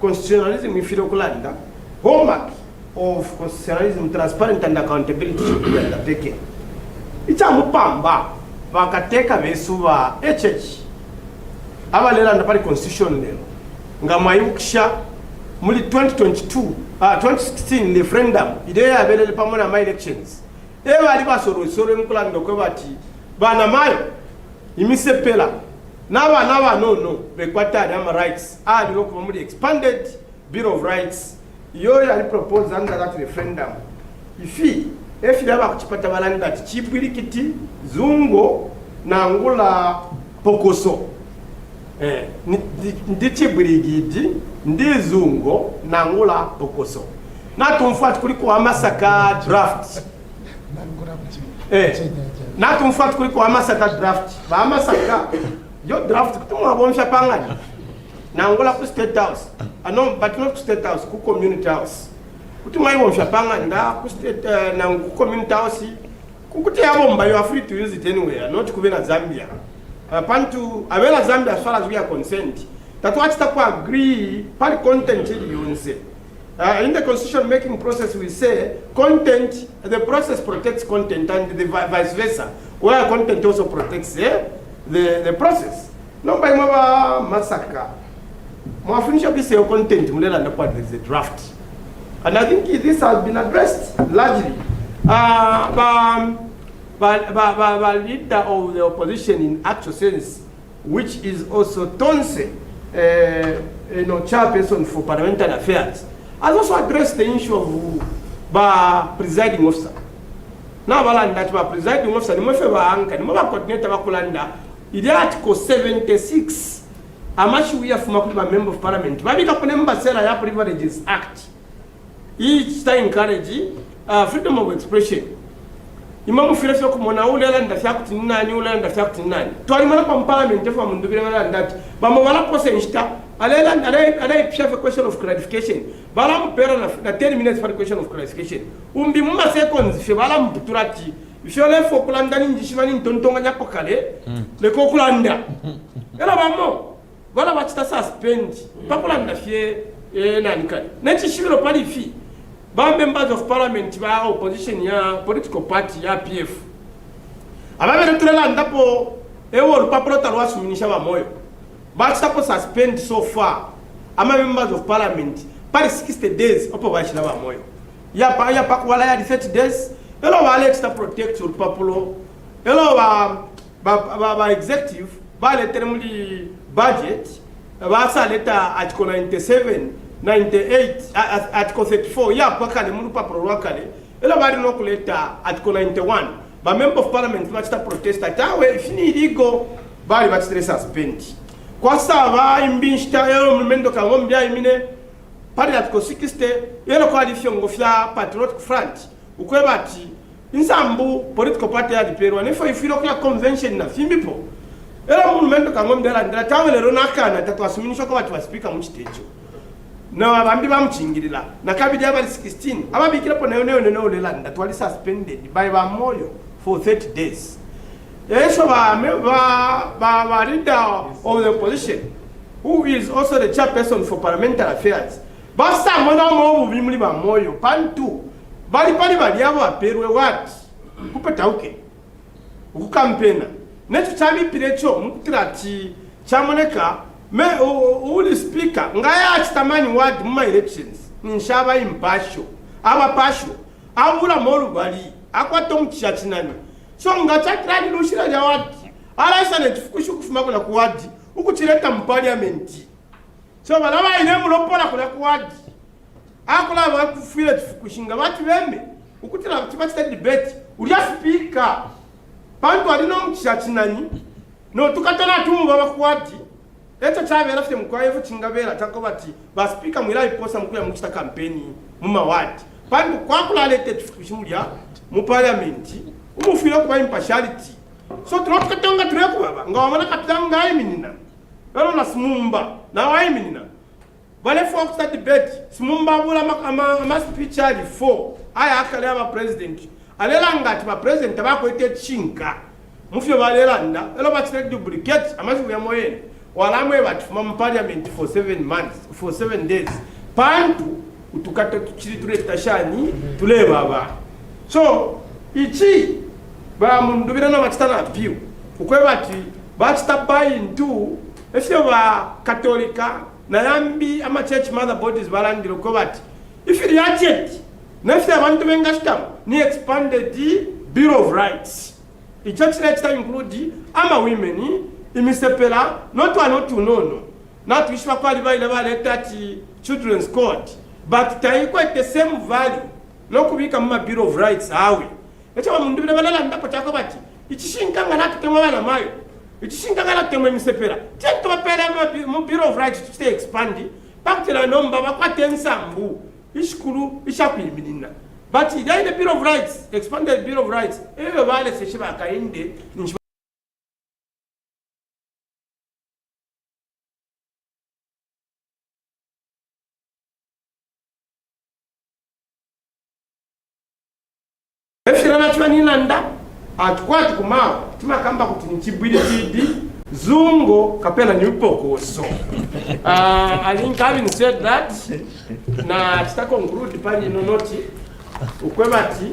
constitutionalism ifile kulanda hallmark of constitutionalism, transparent and accountability should be undertaken. Icha mupamba bakateka besuba abalela na pali constitution lero ngamayukisha muli 2016 referendum ideya abelele pamona my elections bali basoro mkulando ko bati bana mayo imisepela naba no bekwatari ama rights ali lokho muli expanded bill of rights yo yali propose under that referendum if yaba kuchipata balanda chipwirikiti zungo na ngula pokoso ndichibwirigidi ndizungo na ngula pokoso na tumfuati kuliko amasaka draft na tumfuati kuliko amasaka draft ba amasaka yo draft kutumwa bomsha pangani nangola ku state house no, but not state house, ku community house kuti maiwo mshapanga nda ku state na ku community house kukuti yabo mba you are free to use it anywhere, not kubena Zambia pantu abela Zambia as far as we are concerned that what to agree pali content yonse. In the constitution making process, we say content, the process protects content, and the vice versa, where content also protects the process. No, by Mava massacre. More finish up this content, there is a draft. And I think this has been addressed largely by leader of the opposition in actual sense, which is also Tonse, chairperson for parliamentary affairs, has also addressed the issue of presiding officer. Now, by presiding officer, the coordinator in Article 76, we have a member of parliament. But we have a Privileges Act. Each time encouraging freedom of expression. Imam Fileso kumona ulela ndafyakuti nani ulela ndafyakuti nani. Twalimana kwa parliament efa mundubira ndati. Bamawala posenshita alela chef a question of clarification. Bala mpera na 10 minutes for the question of clarification. Umbi muma seconds fe bala mputurati. Ifyole fo kulanda ni njishimani ntontonga nyako kale. Leko kulanda. Ela bamo. Bala bachita suspend. Pakulanda fye nani kale. Nechi shiviro pali fi. Members of parliament ba opposition ya political party ya PF. Ababere tulela ndapo ewo lupapuro talwa suminisha ba moyo. But tapo suspend so far. Members of parliament pari 60 days opo bashina ba moyo. Ya pa kwala ya 30 days. Elo wale extra protect lupapuro. Elo ba executive ba letter muli budget. Ba sa letter article 97 98 article 34 ya pakale mulu papuro wakale ela bari no kuleta article 91 ba member of parliament machita protesta tawe ifini iligo bari bachita suspend kwa sava imbinsta elo mumendo kangombya imine pari article 60 elo qualification ngofya patriotic front ukwebati insambu political party ya diperwa nefo ifiro kwa convention na fimbipo elo mumendo kangombya ndira tawe lero nakana tatwasuminisha kwa watu wa speaker muchitecho. No, abambi bamuchingirira nakabidi abali 16 ababikira po nayo lelanda twali suspended by Bamoyo for 30 days. Eso ba leader of the opposition, who is also the chairperson for parliamentary affairs, basta mona mo bimuli Bamoyo pantu bali abo aperwe what kupeta uke ukukampena netu chami pirecho mutirati chamoneka me uli speaker ngaya achitamani ward muma elections nshaba impartial aba partial abula molu bali akwato mchachinani so ngachatrani lushira ya ward ala sana tufukushu kufuma kuna ku ward ukuchileta parliament so balaba ine mulopola kuna ku ward akula bakufile tufukushinga batu bembe ukutira tibachita debate uli speaker pantu alino mchachinani no tukatana tumu baba ku ward. Eto chabe lafite mukwayevu chingabera takobati ba speaker mwira iposa mkuya mukita campaign muma wadi pandu kwakula lete tufukushimulya mu parliament umufira kuba impartiality so tulokatonga tuleku baba ngawamana kapitanga iminina balo na smumba na waiminina bale folks that debate smumba bula ama speech ali 4 aya akale aba president alela ngati ba president bako ete chinka mufyo balelanda elo ba check duplicate amazi ya moyeni walamwe batufuma parliament for 7 months for 7 days pantu utukata tuchiri tuleta shani tule baba so ichi ba mundubira na matana appeal ukwebati batsta buy into efyo ba katolika na yambi ama church mother bodies balandiro kwebati if you reject nefya abantu bengashtam ni expanded the Bureau of Rights. The church rights include ama women imisepela not one not to no not wishwa kwa liba ileba children's court but taiko the same value no kubika mama Bureau of Rights awe echa mundubira balala ndapo chako bati ichishinkanga na tutemwa bana mayo ichishinkanga na tutemwa imisepela tento bapela mu Bureau of Rights to stay expand pakutela nomba bakwate nsambu ishikuru ishakwiminina but the Bureau of Rights expanded Bureau of Rights ewe bale seshiba kainde atukwati kumao timakamba kuti nchibwirikidi zungo kapena niupokoso. I think having said that, na tita conclude pali nonoti ukwebati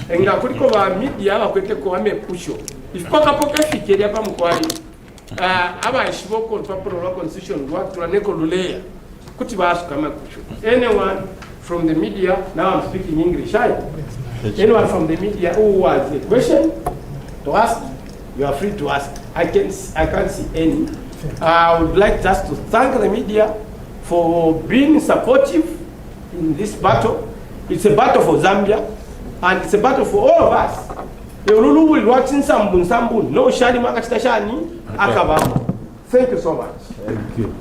enga kuliko ba media bakwete ko amekusho ifoka poka fikiri hapa mkwali aba ishiboko lupapuro lwa constitution lwa tulaneko luleya kuti basu kama kusho. Anyone from the media, now I'm speaking English, right? Anyone from the media who has a question to ask, you are free to ask. I can't see any. I would like just to thank the media for being supportive in this battle. It's a battle for Zambia, and it's a battle for all of us. Ululu will watch in Sambun. No shani makachitashani akabamo. Thank you so much. Thank you.